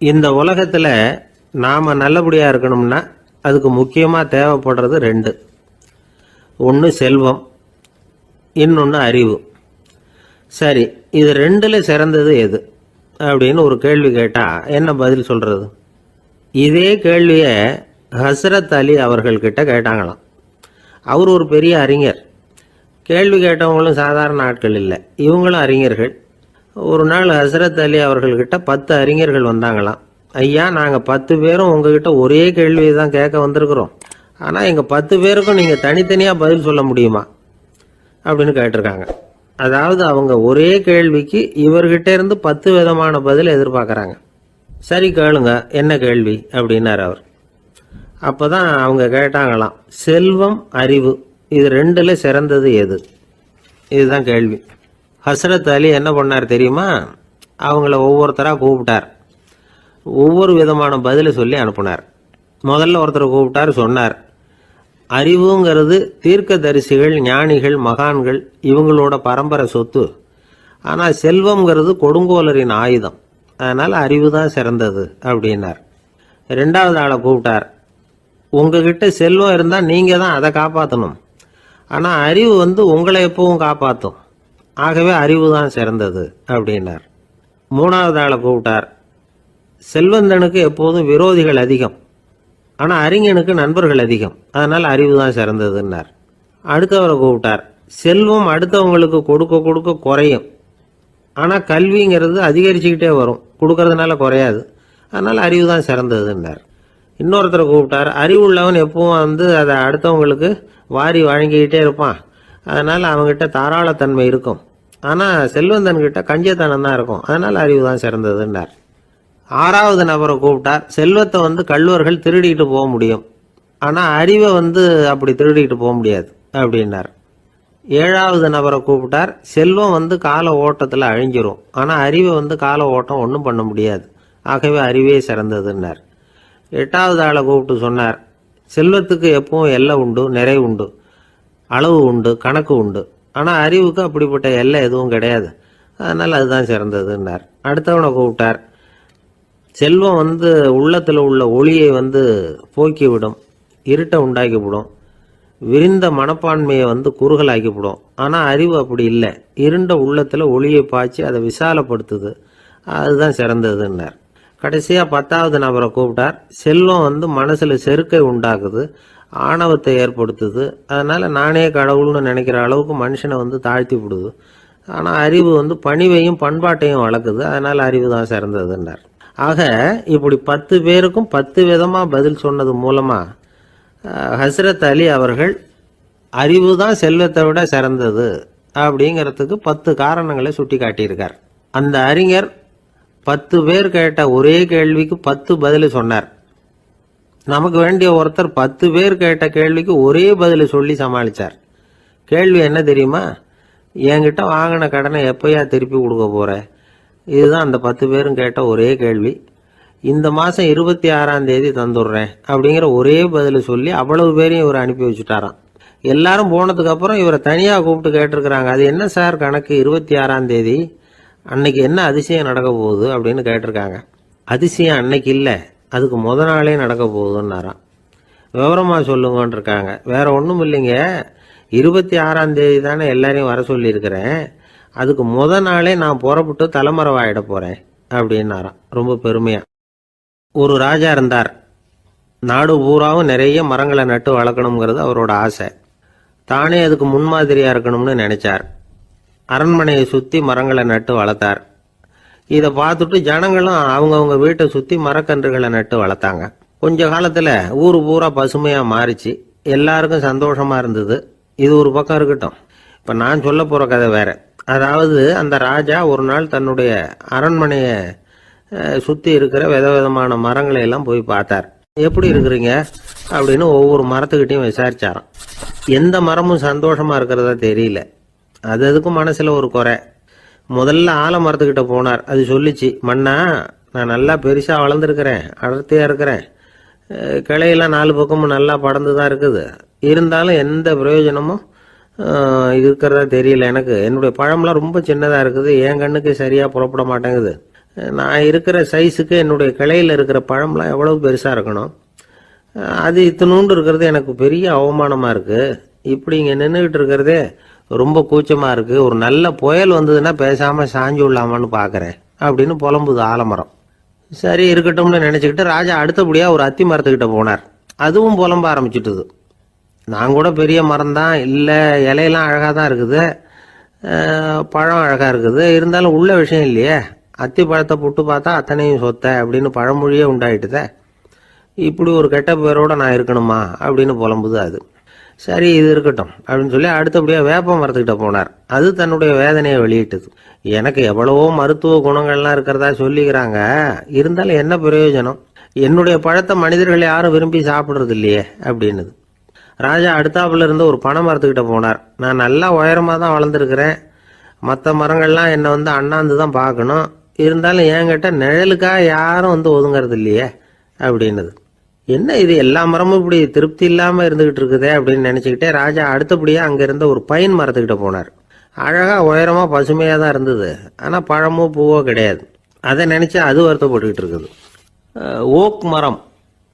இந்த உலகத்தில் நாம் நல்லபடியாக இருக்கணும்னா அதுக்கு முக்கியமாக தேவைப்படுறது 2. ஒன்று செல்வம், இன்னொன்று அறிவு. சரி, இது 2ல் சிறந்தது எது அப்படின்னு ஒரு கேள்வி கேட்டால் என்ன பதில் சொல்கிறது? இதே கேள்வியை ஹஸ்ரத் அலி அவர்கள்கிட்ட கேட்டாங்களாம். அவர் ஒரு பெரிய அறிஞர். கேள்வி கேட்டவங்களும் சாதாரண ஆட்கள் இல்லை, இவங்களும் அறிஞர்கள். ஒரு நாள் ஹஸ்ரத் அலி அவர்கள்கிட்ட 10 அறிஞர்கள் வந்தாங்களாம். ஐயா, நாங்கள் 10 பேரும் உங்ககிட்ட ஒரே கேள்வியை தான் கேட்க வந்திருக்கிறோம், ஆனால் எங்கள் 10 பேருக்கும் நீங்கள் தனித்தனியாக பதில் சொல்ல முடியுமா அப்படின்னு கேட்டிருக்காங்க. அதாவது அவங்க ஒரே கேள்விக்கு இவர்கிட்ட இருந்து 10 விதமான பதில் எதிர்பார்க்குறாங்க. சரி கேளுங்க, என்ன கேள்வி அப்படின்னார் அவர். அப்போ தான் அவங்க கேட்டாங்களாம், செல்வம், அறிவு, இது 2ல் சிறந்தது எது? இதுதான் கேள்வி. ஹஸ்ரத் அலி என்ன பண்ணார் தெரியுமா? அவங்கள ஒவ்வொருத்தராக கூப்பிட்டார், ஒவ்வொரு விதமான பதிலை சொல்லி அனுப்புனார். முதல்ல ஒருத்தரை கூப்பிட்டார், சொன்னார், அறிவுங்கிறது தீர்க்க தரிசிகள், ஞானிகள், மகான்கள், இவங்களோட பரம்பரை சொத்து. ஆனால் செல்வம்ங்கிறது கொடுங்கோலரின் ஆயுதம், அதனால் அறிவு தான் சிறந்தது அப்படின்னார். ரெண்டாவது ஆளை கூப்பிட்டார். உங்ககிட்ட செல்வம் இருந்தால் நீங்கள் தான் அதை காப்பாற்றணும், ஆனால் அறிவு உங்களை எப்பவும் காப்பாற்றும், ஆகவே அறிவு தான் சிறந்தது அப்படின்னார். மூணாவது ஆளை கூப்பிட்டார். செல்வந்தனுக்கு எப்போதும் விரோதிகள் அதிகம், ஆனால் அறிஞனுக்கு நண்பர்கள் அதிகம், அதனால் அறிவு தான் சிறந்ததுன்னார். அடுத்தவரை கூப்பிட்டார். செல்வம் அடுத்தவங்களுக்கு கொடுக்க கொடுக்க குறையும், ஆனால் கல்விங்கிறது அதிகரிச்சுக்கிட்டே வரும், கொடுக்கறதுனால குறையாது, அதனால் அறிவு தான் சிறந்ததுன்னார். இன்னொருத்தரை கூப்பிட்டார். அறிவுள்ளவன் எப்பவும் அதை அடுத்தவங்களுக்கு வாரி வழங்கிக்கிட்டே இருப்பான், அதனால் அவங்ககிட்ட தாராளத்தன்மை இருக்கும், ஆனால் செல்வந்தன்கிட்ட கஞ்சத்தனம் தான் இருக்கும், அதனால் அறிவு தான் சிறந்ததுன்னார். ஆறாவது நபரை கூப்பிட்டார். செல்வத்தை கள்வர்கள் திருடிட்டு போக முடியும், ஆனால் அறிவை அப்படி திருடிட்டு போக முடியாது அப்படின்னார். ஏழாவது நபரை கூப்பிட்டார். செல்வம் கால ஓட்டத்தில் அழிஞ்சிரும், ஆனால் அறிவை கால ஓட்டம் ஒன்றும் பண்ண முடியாது, ஆகவே அறிவே சிறந்ததுன்னார். எட்டாவது ஆளை கூப்பிட்டு சொன்னார். செல்வத்துக்கு எப்பவும் எல்லை உண்டு, நிறை உண்டு, அளவு உண்டு, கணக்கு உண்டு, ஆனால் அறிவுக்கு அப்படிப்பட்ட எல்லை எதுவும் கிடையாது, அதனால் அதுதான் சிறந்ததுன்னார். அடுத்தவனை கூப்பிட்டார். செல்வம் உள்ளத்தில் உள்ள ஒளியை போக்கிவிடும், இருட்டை உண்டாக்கிவிடும், விரிந்த மனப்பான்மையை குறுகலாக்கிவிடும், ஆனால் அறிவு அப்படி இல்லை, இருண்ட உள்ளத்தில் ஒளியை பாய்ச்சி அதை விசாலப்படுத்துது, அதுதான் சிறந்ததுன்னார். கடைசியாக 10வது நபரை கூப்பிட்டார். செல்வம் மனசில் செருக்கை உண்டாக்குது, ஆணவத்தை ஏற்படுத்துது, அதனால் நானே கடவுள்னு நினைக்கிற அளவுக்கு மனுஷனை தாழ்த்தி விடுது, ஆனால் அறிவு பணிவையும் பண்பாட்டையும் வளர்க்குது, அதனால் அறிவு தான் சிறந்ததுன்னார். ஆக இப்படி 10 பேருக்கும் 10 விதமாக பதில் சொன்னது மூலமாக ஹஸ்ரத் அலி அவர்கள் அறிவு தான் செல்வத்தை விட சிறந்தது அப்படிங்கிறதுக்கு 10 காரணங்களை சுட்டி காட்டியிருக்கார். அந்த அறிஞர் 10 பேர் கேட்ட ஒரே கேள்விக்கு 10 பதில் சொன்னார். நமக்கு வேண்டிய ஒருத்தர் 10 பேர் கேட்ட கேள்விக்கு ஒரே பதில் சொல்லி சமாளித்தார். கேள்வி என்ன தெரியுமா? என்கிட்ட வாங்கின கடனை எப்பயா திருப்பி கொடுக்க போற? இதுதான் அந்த 10 பேரும் கேட்ட ஒரே கேள்வி. இந்த மாதம் 26ஆம் தேதி தந்துடுறேன் அப்படிங்கிற ஒரே பதில் சொல்லி அவ்வளவு பேரையும் இவர் அனுப்பி வச்சுட்டாராம். எல்லாரும் போனதுக்கு அப்புறம் இவரை தனியாக கூப்பிட்டு கேட்டிருக்கிறாங்க. அது என்ன சார் கணக்கு, 26ஆம் தேதி அன்னைக்கு என்ன அதிசயம் நடக்க போகுது அப்படின்னு கேட்டிருக்காங்க. அதிசயம் அன்னைக்கு இல்லை, அதுக்கு முத நாளே நடக்க போகுதுன்னாராம். விவரமாக சொல்லுங்கன்னு இருக்காங்க. வேற ஒன்றும் இல்லைங்க, 26ஆம் தேதி தானே எல்லாரையும் வர சொல்லியிருக்கிறேன், அதுக்கு முத நாளே நான் புறப்பட்டு தலைமறைவாயிட போகிறேன் அப்படின்னாராம் ரொம்ப பெருமையாக. ஒரு ராஜா இருந்தார். நாடு பூராவும் நிறைய மரங்களை நட்டு வளர்க்கணுங்கிறது அவரோட ஆசை. தானே அதுக்கு முன்மாதிரியாக இருக்கணும்னு நினைச்சார். அரண்மனையை சுற்றி மரங்களை நட்டு வளர்த்தார். இதை பார்த்துட்டு ஜனங்களும் அவங்கவுங்க வீட்டை சுற்றி மரக்கன்றுகளை நட்டு வளர்த்தாங்க. கொஞ்ச காலத்தில் ஊர் பூரா பசுமையாக மாறிச்சு. எல்லாருக்கும் சந்தோஷமாக இருந்தது. இது ஒரு பக்கம் இருக்கட்டும், இப்போ நான் சொல்ல போகிற கதை வேற. அதாவது அந்த ராஜா ஒரு நாள் தன்னுடைய அரண்மனையை சுற்றி இருக்கிற விதவிதமான மரங்களை எல்லாம் போய் பார்த்தார். எப்படி இருக்கிறீங்க அப்படின்னு ஒவ்வொரு மரத்துக்கிட்டையும் விசாரிச்சாராம். எந்த மரமும் சந்தோஷமா இருக்கிறதா தெரியல. அதுக்கும் மனசுல ஒரு குறை. முதல்ல ஆலமரத்துக்கிட்ட போனார். அது சொல்லிச்சு, மண்ணா நான் நல்லா பெருசா வளர்ந்துருக்கிறேன், அடர்த்தியா இருக்கிறேன், கிளையெல்லாம் 4 பக்கமும் நல்லா படர்ந்து தான் இருக்குது, இருந்தாலும் எந்த பிரயோஜனமும் இருக்கிறதா தெரியல எனக்கு. என்னுடைய பழம்லாம் ரொம்ப சின்னதாக இருக்குது, என் கண்ணுக்கு சரியாக புறப்பட மாட்டேங்குது. நான் இருக்கிற சைஸுக்கு என்னுடைய கிளையில் இருக்கிற பழம்லாம் எவ்வளவு பெருசாக இருக்கணும், அது இத்தினூண்டு இருக்கிறது எனக்கு பெரிய அவமானமாக இருக்குது. இப்படி இங்கே நின்றுக்கிட்டு இருக்கிறதே ரொம்ப கூச்சமாக இருக்குது. ஒரு நல்ல புயல் வந்ததுன்னா பேசாமல் சாஞ்சு விடலாமான்னு பார்க்குறேன் அப்படின்னு புலம்புது ஆலமரம். சரி இருக்கட்டும்னு நினச்சிக்கிட்டு ராஜா அடுத்தபடியாக ஒரு அத்தி மரத்துக்கிட்ட போனார். அதுவும் புலம்ப ஆரம்பிச்சுட்டுது. நான் கூட பெரிய மரம் தான், இல்லை இலையெல்லாம் அழகாக தான் இருக்குது, பழம் அழகாக இருக்குது, இருந்தாலும் உள்ள விஷயம் இல்லையே, அத்தி பழத்தை புட்டு பார்த்தா அத்தனையும் சொத்த அப்படின்னு பழமொழியே உண்டாயிட்டுதே, இப்படி ஒரு கெட்ட பேரோட நான் இருக்கணுமா அப்படின்னு புலம்புது அது. சரி இது இருக்கட்டும் அப்படின்னு சொல்லி அடுத்தபடியாக வேப்ப மரத்துக்கிட்ட போனார். அது தன்னுடைய வேதனையை வெளியிட்டது. எனக்கு எவ்வளவோ மருத்துவ குணங்கள்லாம் இருக்கிறதா சொல்லிக்கிறாங்க, இருந்தாலும் என்ன பிரயோஜனம், என்னுடைய பழத்தை மனிதர்கள் யாரும் விரும்பி சாப்பிட்றது இல்லையே அப்படின்னுது. ராஜா அடுத்தாப்புல இருந்து ஒரு பனை மரத்துக்கிட்ட போனார். நான் நல்லா உயரமாக தான் வளர்ந்துருக்கிறேன், மற்ற மரங்கள்லாம் என்னை அண்ணாந்து தான் பார்க்கணும், இருந்தாலும் என்கிட்ட நிழலுக்காக யாரும் ஒதுங்கிறது இல்லையே அப்படின்னுது. என்ன இது எல்லா மரமும் இப்படி திருப்தி இல்லாமல் இருந்துகிட்டு இருக்குதே அப்படின்னு நினச்சிக்கிட்டே ராஜா அடுத்தபடியாக அங்கே இருந்த ஒரு பைன் மரத்துக்கிட்ட போனார். அழகாக உயரமாக பசுமையாக தான் இருந்தது. ஆனால் பழமோ பூவோ கிடையாது. அதை நினச்சி அது வருத்தப்பட்டுக்கிட்டு இருக்குது. ஓக் மரம்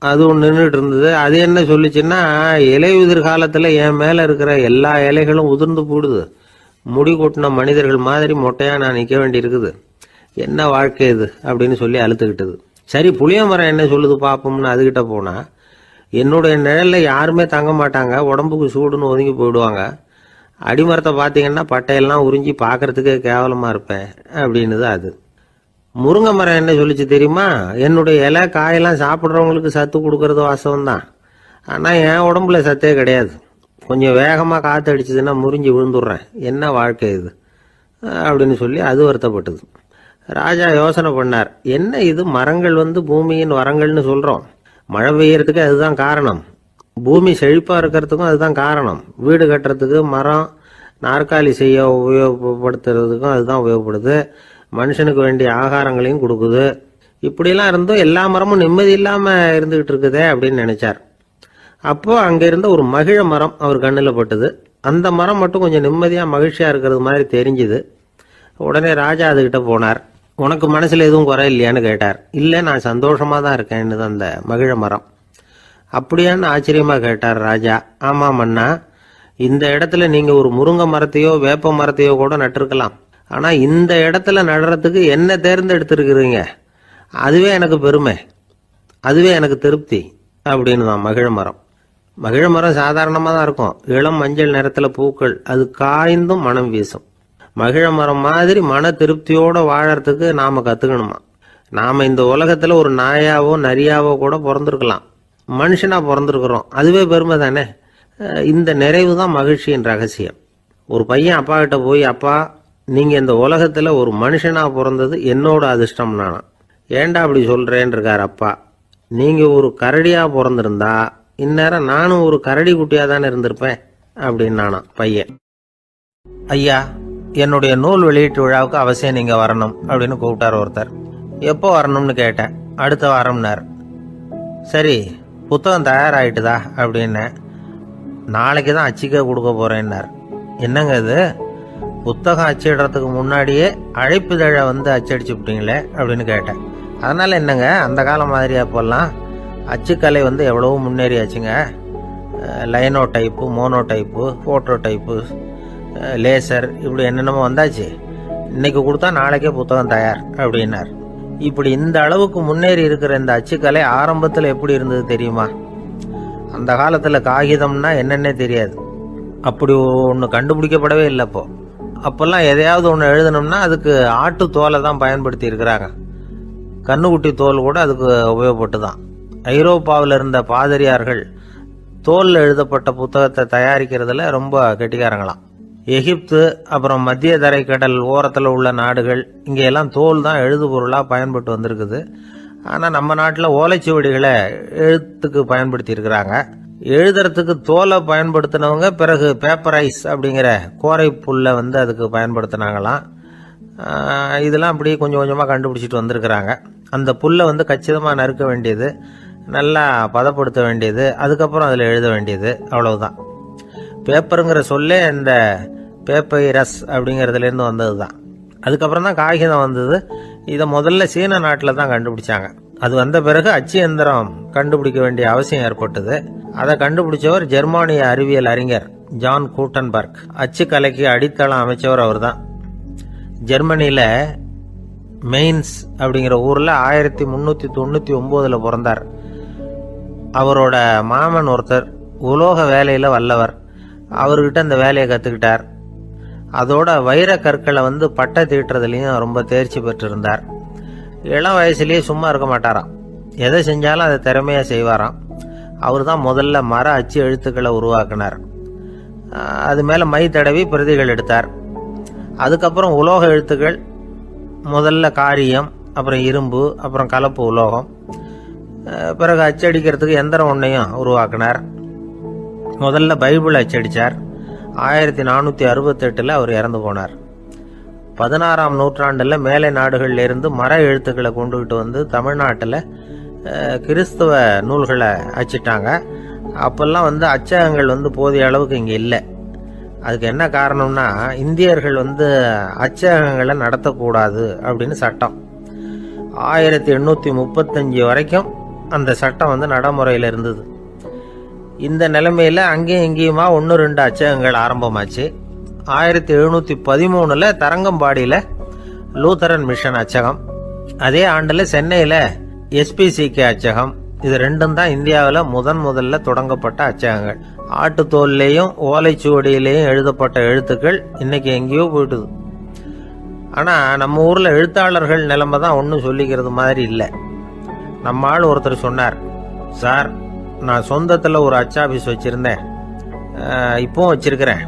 அது ஒன்று நின்றுட்டு இருந்தது. அது என்ன சொல்லிச்சுன்னா, இலையுதிர் காலத்தில் என் மேலே இருக்கிற எல்லா இலைகளும் உதிர்ந்து போடுது, முடி கொட்டின மனிதர்கள் மாதிரி மொட்டையாக நான் நிற்க வேண்டி இருக்குது, என்ன வாழ்க்கை இது அப்படின்னு சொல்லி அழுத்துக்கிட்டது. சரி, புளிய மரம் என்ன சொல்லுது பார்ப்போம்னு அதுகிட்ட போனா, என்னுடைய நிழலில் யாருமே தங்க மாட்டாங்க, உடம்புக்கு சூடுன்னு ஒதுங்கி போயிடுவாங்க, அடிமரத்தை பார்த்தீங்கன்னா பட்டையெல்லாம் உறிஞ்சி பார்க்கறதுக்கே கேவலமாக இருப்பேன் அப்படின்னுது அது. முருங்கை மரம் என்ன சொல்லிச்சு தெரியுமா, என்னுடைய இலை காயெல்லாம் சாப்பிட்றவங்களுக்கு சத்து கொடுக்கறது வாசம்தான், ஆனால் என் உடம்புல சத்தே கிடையாது, கொஞ்சம் வேகமாக காற்று அடிச்சதுன்னா முறிஞ்சி விழுந்துடுறேன், என்ன வாழ்க்கை இது அப்படின்னு சொல்லி அது வருத்தப்பட்டது. ராஜா யோசனை பண்ணார், என்ன இது மரங்கள் பூமியின் வரங்கள்னு சொல்கிறோம், மழை பெய்யறதுக்கு அதுதான் காரணம், பூமி செழிப்பாக இருக்கிறதுக்கும் அதுதான் காரணம், வீடு கட்டுறதுக்கு மரம், நாற்காலி செய்ய உபயோகப்படுத்துறதுக்கும் அதுதான் உபயோகப்படுது, மனுஷனுக்கு வேண்டிய ஆகாரங்களையும் கொடுக்குது, இப்படிலாம் இருந்தும் எல்லா மரமும் நிம்மதி இல்லாமல் இருந்துகிட்டு இருக்குதே அப்படின்னு நினைச்சார். அப்போ அங்கே இருந்த ஒரு மகிழ மரம் அவர் கண்ணில் பட்டுது. அந்த மரம் மட்டும் கொஞ்சம் நிம்மதியாக மகிழ்ச்சியாக இருக்கிறது மாதிரி தெரிஞ்சுது. உடனே ராஜா அதுகிட்ட போனார். உனக்கு மனசில் எதுவும் குறை இல்லையான்னு கேட்டார். இல்லை, நான் சந்தோஷமாக தான் இருக்கேன்னு அந்த மகிழ மரம். அப்படியான்னு ஆச்சரியமாக கேட்டார் ராஜா. ஆமாம் மன்னா, இந்த இடத்துல நீங்கள் ஒரு முருங்கை மரத்தையோ வேப்ப மரத்தையோ கூட நட்டிருக்கலாம், ஆனால் இந்த இடத்துல நடுறதுக்கு என்ன தேர்ந்தெடுத்திருக்கிறீங்க, அதுவே எனக்கு பெருமை, அதுவே எனக்கு திருப்தி அப்படின்னு தான் மகிழ மரம். மகிழ மரம் சாதாரணமாக தான் இருக்கும், இளம் மஞ்சள் நிறத்தில் பூக்கள், அது காய்ந்தும் மனம் வீசும். மகிழ மரம் மாதிரி மன திருப்தியோடு வாழறதுக்கு நாம் கற்றுக்கணுமா. நாம் இந்த உலகத்தில் ஒரு நாயாவோ நரியாவோ கூட பிறந்திருக்கலாம், மனுஷனாக பிறந்திருக்கிறோம், அதுவே பெருமை தானே. இந்த நிறைவு தான் மகிழ்ச்சியின் ரகசியம். ஒரு பையன் அப்பா கிட்ட போய், அப்பா நீங்கள் இந்த உலகத்தில் ஒரு மனுஷனாக பிறந்தது என்னோட அதிர்ஷ்டம் நானா. ஏண்டா அப்படி சொல்கிறேன்னு இருக்கார் அப்பா. நீங்கள் ஒரு கரடியாக பிறந்திருந்தா இந்நேரம் நானும் ஒரு கரடி குட்டியாக தானே இருந்திருப்பேன் அப்படின்னு நானா பையன். ஐயா, என்னுடைய நூல் வெளியீட்டு விழாவுக்கு அவசியம் நீங்கள் வரணும் அப்படின்னு கூப்பிட்டார் ஒருத்தர். எப்போ வரணும்னு கேட்டேன். அடுத்த வாரம்னார். சரி, புத்தகம் தயாராகிட்டுதா அப்படின்னு. நாளைக்கு தான் அச்சிக்க கொடுக்க போகிறேன்னார். என்னங்க இது, புத்தகம் அச்சிடுறதுக்கு முன்னாடியே அழைப்புதழை அச்சடிச்சு விட்டீங்களே அப்படின்னு கேட்டேன். அதனால் என்னங்க, அந்த காலம் மாதிரி அப்போல்லாம் அச்சுக்கலை எவ்வளவோ முன்னேறியாச்சுங்க. Linotype, monotype, phototype, laser, இப்படி என்னென்னமோ வந்தாச்சு. இன்னைக்கு கொடுத்தா நாளைக்கே புத்தகம் தயார் அப்படின்னார். இப்படி இந்த அளவுக்கு முன்னேறி இருக்கிற இந்த அச்சுக்கலை ஆரம்பத்தில் எப்படி இருந்தது தெரியுமா? அந்த காலத்தில் காகிதம்னா என்னன்னே தெரியாது, அப்படி ஒன்று கண்டுபிடிக்கப்படவே இல்லை. அப்போல்லாம் எதையாவது ஒன்று எழுதணும்னா அதுக்கு ஆட்டு தோலை தான் பயன்படுத்தி இருக்கிறாங்க. கண்ணுக்குட்டி தோல் கூட அதுக்கு உபயோகப்பட்டு தான். ஐரோப்பாவில் இருந்த பாதிரியார்கள் தோலில் எழுதப்பட்ட புத்தகத்தை தயாரிக்கிறதுல ரொம்ப கெட்டிக்காரங்களாம். எகிப்து, அப்புறம் மத்திய தரைக்கடல் ஓரத்தில் உள்ள நாடுகள், இங்கெல்லாம் தோல் தான் எழுது பொருளாக பயன்பட்டு வந்திருக்குது. ஆனால் நம்ம நாட்டில் ஓலைச்சுவடிகளை எழுத்துக்கு பயன்படுத்தி இருக்கிறாங்க. எழுதுறதுக்கு தோலை பயன்படுத்தினவங்க பிறகு பேப்பரைஸ் அப்படிங்கிற கோரை புல்லை அதுக்கு பயன்படுத்தினாங்களாம். இதெல்லாம் அப்படி கொஞ்சம் கொஞ்சமாக கண்டுபிடிச்சிட்டு வந்திருக்கிறாங்க. அந்த புல்லை கச்சிதமாக நறுக்க வேண்டியது, நல்லா பதப்படுத்த வேண்டியது, அதுக்கப்புறம் அதில் எழுத வேண்டியது, அவ்வளவுதான். பேப்பருங்கிற சொல்லே இந்த பேப்பைரஸ் அப்படிங்கிறதுலேருந்து வந்தது தான். அதுக்கப்புறம் தான் காகிதம் வந்தது. இதை முதல்ல சீன நாட்டில் தான் கண்டுபிடிச்சாங்க. அது வந்த பிறகு அச்சு எந்திரம் கண்டுபிடிக்க வேண்டிய அவசியம் ஏற்பட்டது. அதை கண்டுபிடிச்சவர் ஜெர்மானிய அறிவியல் அறிஞர் ஜான் கூட்டன்பர்க். அச்சு கலைக்கு அடித்தளம் அமைச்சவர் அவர் தான். ஜெர்மனியில் மெயின்ஸ் அப்படிங்கிற ஊரில் 1399 பிறந்தார். அவரோட மாமன் ஒருத்தர் உலோக வேலையில் வல்லவர். அவர்கிட்ட அந்த வேலையை கற்றுக்கிட்டார். அதோட வைர கற்களை பட்டை தீட்டுறதுலையும் ரொம்ப தேர்ச்சி பெற்றிருந்தார். இளம் வயசுலேயே சும்மா இருக்க மாட்டாராம், எதை செஞ்சாலும் அதை திறமையாக செய்வாராம். அவர் தான் முதல்ல மர அச்சு எழுத்துக்களை உருவாக்கினார். அது மேலே மை தடவி பிரதிகள் எடுத்தார். அதுக்கப்புறம் உலோக எழுத்துக்கள், முதல்ல காரியம், அப்புறம் இரும்பு, அப்புறம் கலப்பு உலோகம், பிறகு அச்சடிக்கிறதுக்கு எந்திரம் ஒன்றையும் உருவாக்கினார். முதல்ல பைபிள் அச்சடித்தார். 1468 அவர் இறந்து போனார். 16ஆம் நூற்றாண்டில் மேலை நாடுகளிலிருந்து மர எழுத்துக்களை கொண்டுகிட்டு தமிழ்நாட்டில் கிறிஸ்தவ நூல்களை அச்சிட்டாங்க. அப்போல்லாம் அச்சகங்கள் போதிய அளவுக்கு இங்கே இல்லை. அதுக்கு என்ன காரணம்னா, இந்தியர்கள் அச்சகங்களை நடத்தக்கூடாது அப்படின்னு சட்டம். 1835 வரைக்கும் அந்த சட்டம் நடைமுறையில் இருந்தது. இந்த நிலைமையில் அங்கேயும் இங்கேயுமா 1-2 அச்சகங்கள் ஆரம்பமாச்சு. 1713 தரங்கம்பாடியில் லூத்தரன் மிஷன் அச்சகம், அதே ஆண்டில் சென்னையில் SPCK அச்சகம். இது ரெண்டும் தான் இந்தியாவில் முதல்ல தொடங்கப்பட்ட அச்சகங்கள். ஆட்டுத்தோல்லையும் ஓலைச்சுவடியிலையும் எழுதப்பட்ட எழுத்துக்கள் இன்னைக்கு எங்கேயோ போயிட்டுது. ஆனால் நம்ம ஊரில் எழுத்தாளர்கள் நிலைமை தான் ஒன்றும் சொல்லிக்கிறது மாதிரி இல்லை. நம்ம ஆள் ஒருத்தர் சொன்னார், சார் நான் சொந்தத்தில் ஒரு அச்சாபீஸ் வச்சுருந்தேன், இப்போவும் வச்சிருக்கிறேன்.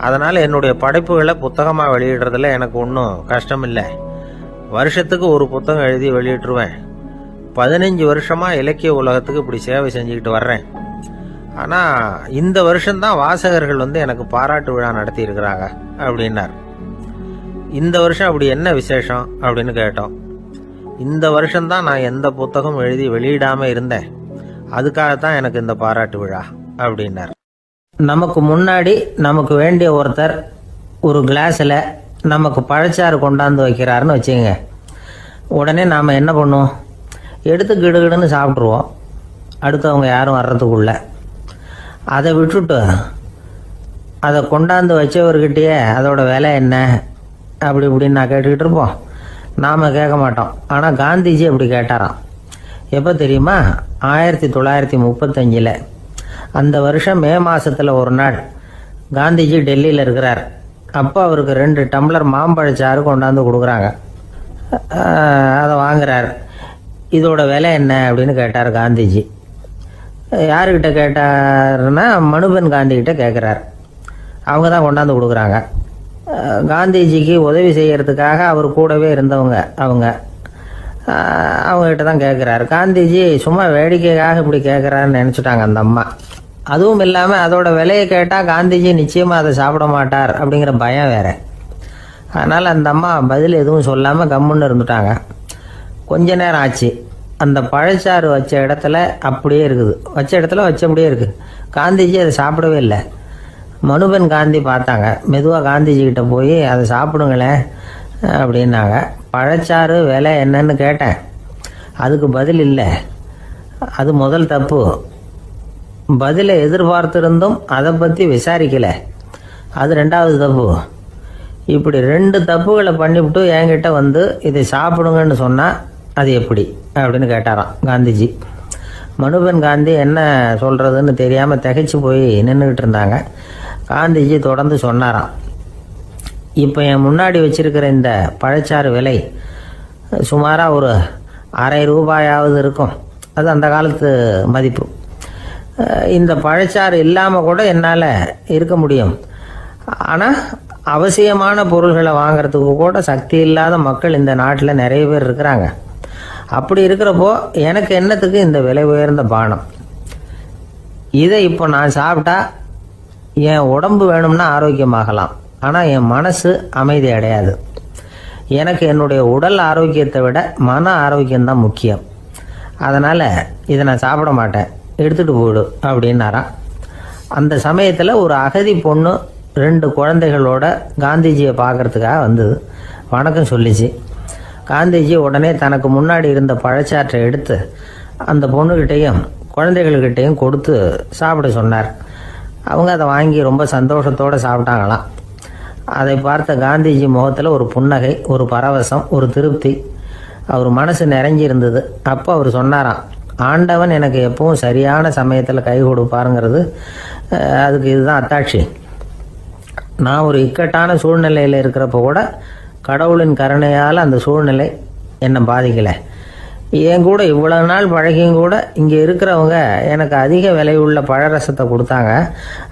அதனால் என்னுடைய படைப்புகளை புத்தகமாக வெளியிடுறதுல எனக்கு ஒன்றும் கஷ்டம் இல்லை. வருஷத்துக்கு ஒரு புத்தகம் எழுதி வெளியிட்டுருவேன். 15 வருஷமாக இலக்கிய உலகத்துக்கு இப்படி சேவை செஞ்சுக்கிட்டு வர்றேன். ஆனால் இந்த வருஷம்தான் வாசகர்கள் எனக்கு பாராட்டு விழா நடத்தி இருக்கிறாங்க அப்படின்னார். இந்த வருஷம் அப்படி என்ன விசேஷம் அப்படின்னு கேட்டோம். இந்த வருஷம்தான் நான் எந்த புத்தகம் எழுதி வெளியிடாமல் இருந்தேன், அதுக்காகத்தான் எனக்கு இந்த பாராட்டு விழா அப்படின்னார். நமக்கு முன்னாடி நமக்கு வேண்டிய ஒருத்தர் ஒரு கிளாஸில் நமக்கு பழச்சாறு கொண்டாந்து வைக்கிறாருன்னு வச்சுங்க. உடனே நாம் என்ன பண்ணுவோம்? எடுத்து கிடுகிடுன்னு சாப்பிட்ருவோம், அடுத்தவங்க யாரும் வர்றதுக்குள்ள. அதை விட்டுட்டு அதை கொண்டாந்து வச்சவர்கிட்டயே அதோட விலை என்ன அப்படி இப்படின்னு நான் கேட்டுக்கிட்டு இருப்போம். நாம் கேட்க மாட்டோம். ஆனால் காந்திஜி அப்படி கேட்டாராம். எப்போ தெரியுமா? 1935. அந்த வருஷம் மே மாதத்தில் ஒரு நாள் காந்திஜி டெல்லியில் இருக்கிறார். அப்போ அவருக்கு 2 டம்ளர் மாம்பழச்சாறு கொண்டாந்து கொடுக்குறாங்க. அதை வாங்குறார். இதோட விலை என்ன அப்படின்னு கேட்டார் காந்திஜி. யாருக்கிட்ட கேட்டாருன்னா மனுபென் காந்திகிட்ட கேட்குறார். அவங்க தான் கொண்டாந்து கொடுக்குறாங்க. காந்திஜிக்கு உதவி செய்கிறதுக்காக அவர் கூடவே இருந்தவங்க அவங்ககிட்ட தான் கேட்குறாரு. காந்திஜி சும்மா வேடிக்கைக்காக இப்படி கேட்குறாருன்னு நினச்சிட்டாங்க அந்த அம்மா. அதுவும் இல்லாமல் அதோட விலையை கேட்டால் காந்திஜி நிச்சயமாக அதை சாப்பிட மாட்டார் அப்படிங்கிற பயம் வேறு. அதனால் அந்த அம்மா பதில் எதுவும் சொல்லாமல் கம்முன்னு இருந்துட்டாங்க. கொஞ்ச நேரம் ஆச்சு. அந்த பழச்சாறு வச்ச இடத்துல அப்படியே இருக்குது, வச்ச இடத்துல வச்சபடியே இருக்குது. காந்திஜி அதை சாப்பிடவே இல்லை. மனுபென் காந்தி பார்த்தாங்க. மெதுவாக காந்திஜி கிட்ட போய் அதை சாப்பிடுங்களேன் அப்படின்னாங்க. பழச்சாறு விலை என்னன்னு கேட்டேன், அதுக்கு பதில் இல்லை. அது முதல் தப்பு. பதிலை எதிர்பார்த்திருந்தும் அதை பற்றி விசாரிக்கலை, அது 2வது தப்பு. இப்படி 2 தப்புகளை பண்ணிவிட்டு என்கிட்ட இதை சாப்பிடுங்கன்னு சொன்னால் அது எப்படி அப்படின்னு கேட்டாராம் காந்திஜி. மனுபென் காந்தி என்ன சொல்கிறதுன்னு தெரியாமல் திகைச்சு போய் நின்றுக்கிட்டு இருந்தாங்க. காந்திஜி தொடர்ந்து சொன்னாராம், இப்போ என் முன்னாடி வச்சிருக்கிற இந்த பழச்சாறு விலை சுமாராக ஒரு ½ ரூபாயாவது இருக்கும். அது அந்த காலத்து மதிப்பு. இந்த பழச்சாறு இல்லாமல் கூட என்னால் இருக்க முடியும். ஆனால் அவசியமான பொருள்களை வாங்கிறதுக்கு கூட சக்தி இல்லாத மக்கள் இந்த நாட்டில் நிறைய பேர் இருக்கிறாங்க. அப்படி இருக்கிறப்போ எனக்கு என்னத்துக்கு இந்த விலை உயர்ந்த பானம்? இதை இப்போ நான் சாப்பிட்டா என் உடம்பு வேணும்னா ஆரோக்கியமாகலாம், ஆனால் என் மனசு அமைதி அடையாது. எனக்கு என்னுடைய உடல் ஆரோக்கியத்தை விட மன ஆரோக்கியம்தான் முக்கியம். அதனால் இதை நான் சாப்பிட மாட்டேன், எடுத்துகிட்டு போயிடு அப்படின்னாராம். அந்த சமயத்தில் ஒரு அகதி பொண்ணு 2 குழந்தைகளோட காந்திஜியை பார்க்கறதுக்காக வந்தது. வணக்கம் சொல்லிச்சு. காந்திஜி உடனே தனக்கு முன்னாடி இருந்த பழச்சாற்றை எடுத்து அந்த பொண்ணுகிட்டையும் குழந்தைகள்கிட்டையும் கொடுத்து சாப்பிட சொன்னார். அவங்க அதை வாங்கி ரொம்ப சந்தோஷத்தோடு சாப்பிட்டாங்களாம். அதை பார்த்த காந்திஜி முகத்தில் ஒரு புன்னகை, ஒரு பரவசம், ஒரு திருப்தி. அவர் மனசு நிறைஞ்சி இருந்தது. அப்போ அவர் சொன்னாராம், ஆண்டவன் எனக்கு எப்பவும் சரியான சமயத்தில் கை கொடுப்பாருங்கிறது அதுக்கு இதுதான் அத்தாட்சி. நான் ஒரு இக்கட்டான சூழ்நிலையில் இருக்கிறப்ப கூட கடவுளின் கருணையால் அந்த சூழ்நிலை என்னை பாதிக்கலை. என் கூட இவ்வளவு நாள் பழகியும் கூட இங்கே இருக்கிறவங்க எனக்கு அதிக விலை உள்ள பழரசத்தை கொடுத்தாங்க.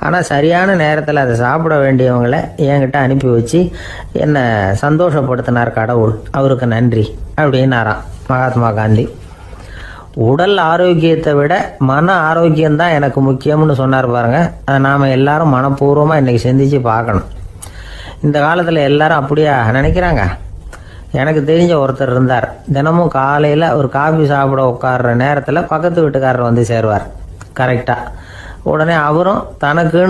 ஆனால் சரியான நேரத்தில் அதை சாப்பிட வேண்டியவங்களை என்கிட்ட அனுப்பி வச்சு என்னை சந்தோஷப்படுத்தினார் கடவுள், அவருக்கு நன்றி அப்படின்னாராம் மகாத்மா காந்தி. உடல் ஆரோக்கியத்தை விட மன ஆரோக்கியம்தான் எனக்கு முக்கியம்னு சொன்னார் பாருங்க. அதை நாம் எல்லாரும் மனப்பூர்வமாக இன்றைக்கி சிந்திச்சு பார்க்கணும். இந்த காலத்தில் எல்லாரும் அப்படியா நினைக்கிறாங்க? எனக்கு தெரிஞ்ச ஒருத்தர் இருந்தார். தினமும் காலையில் ஒரு காஃபி சாப்பிட உட்கார்ற நேரத்தில் பக்கத்து வீட்டுக்காரர் வந்து சேருவார் கரெக்டாக. உடனே அவரும் தனக்குன்னு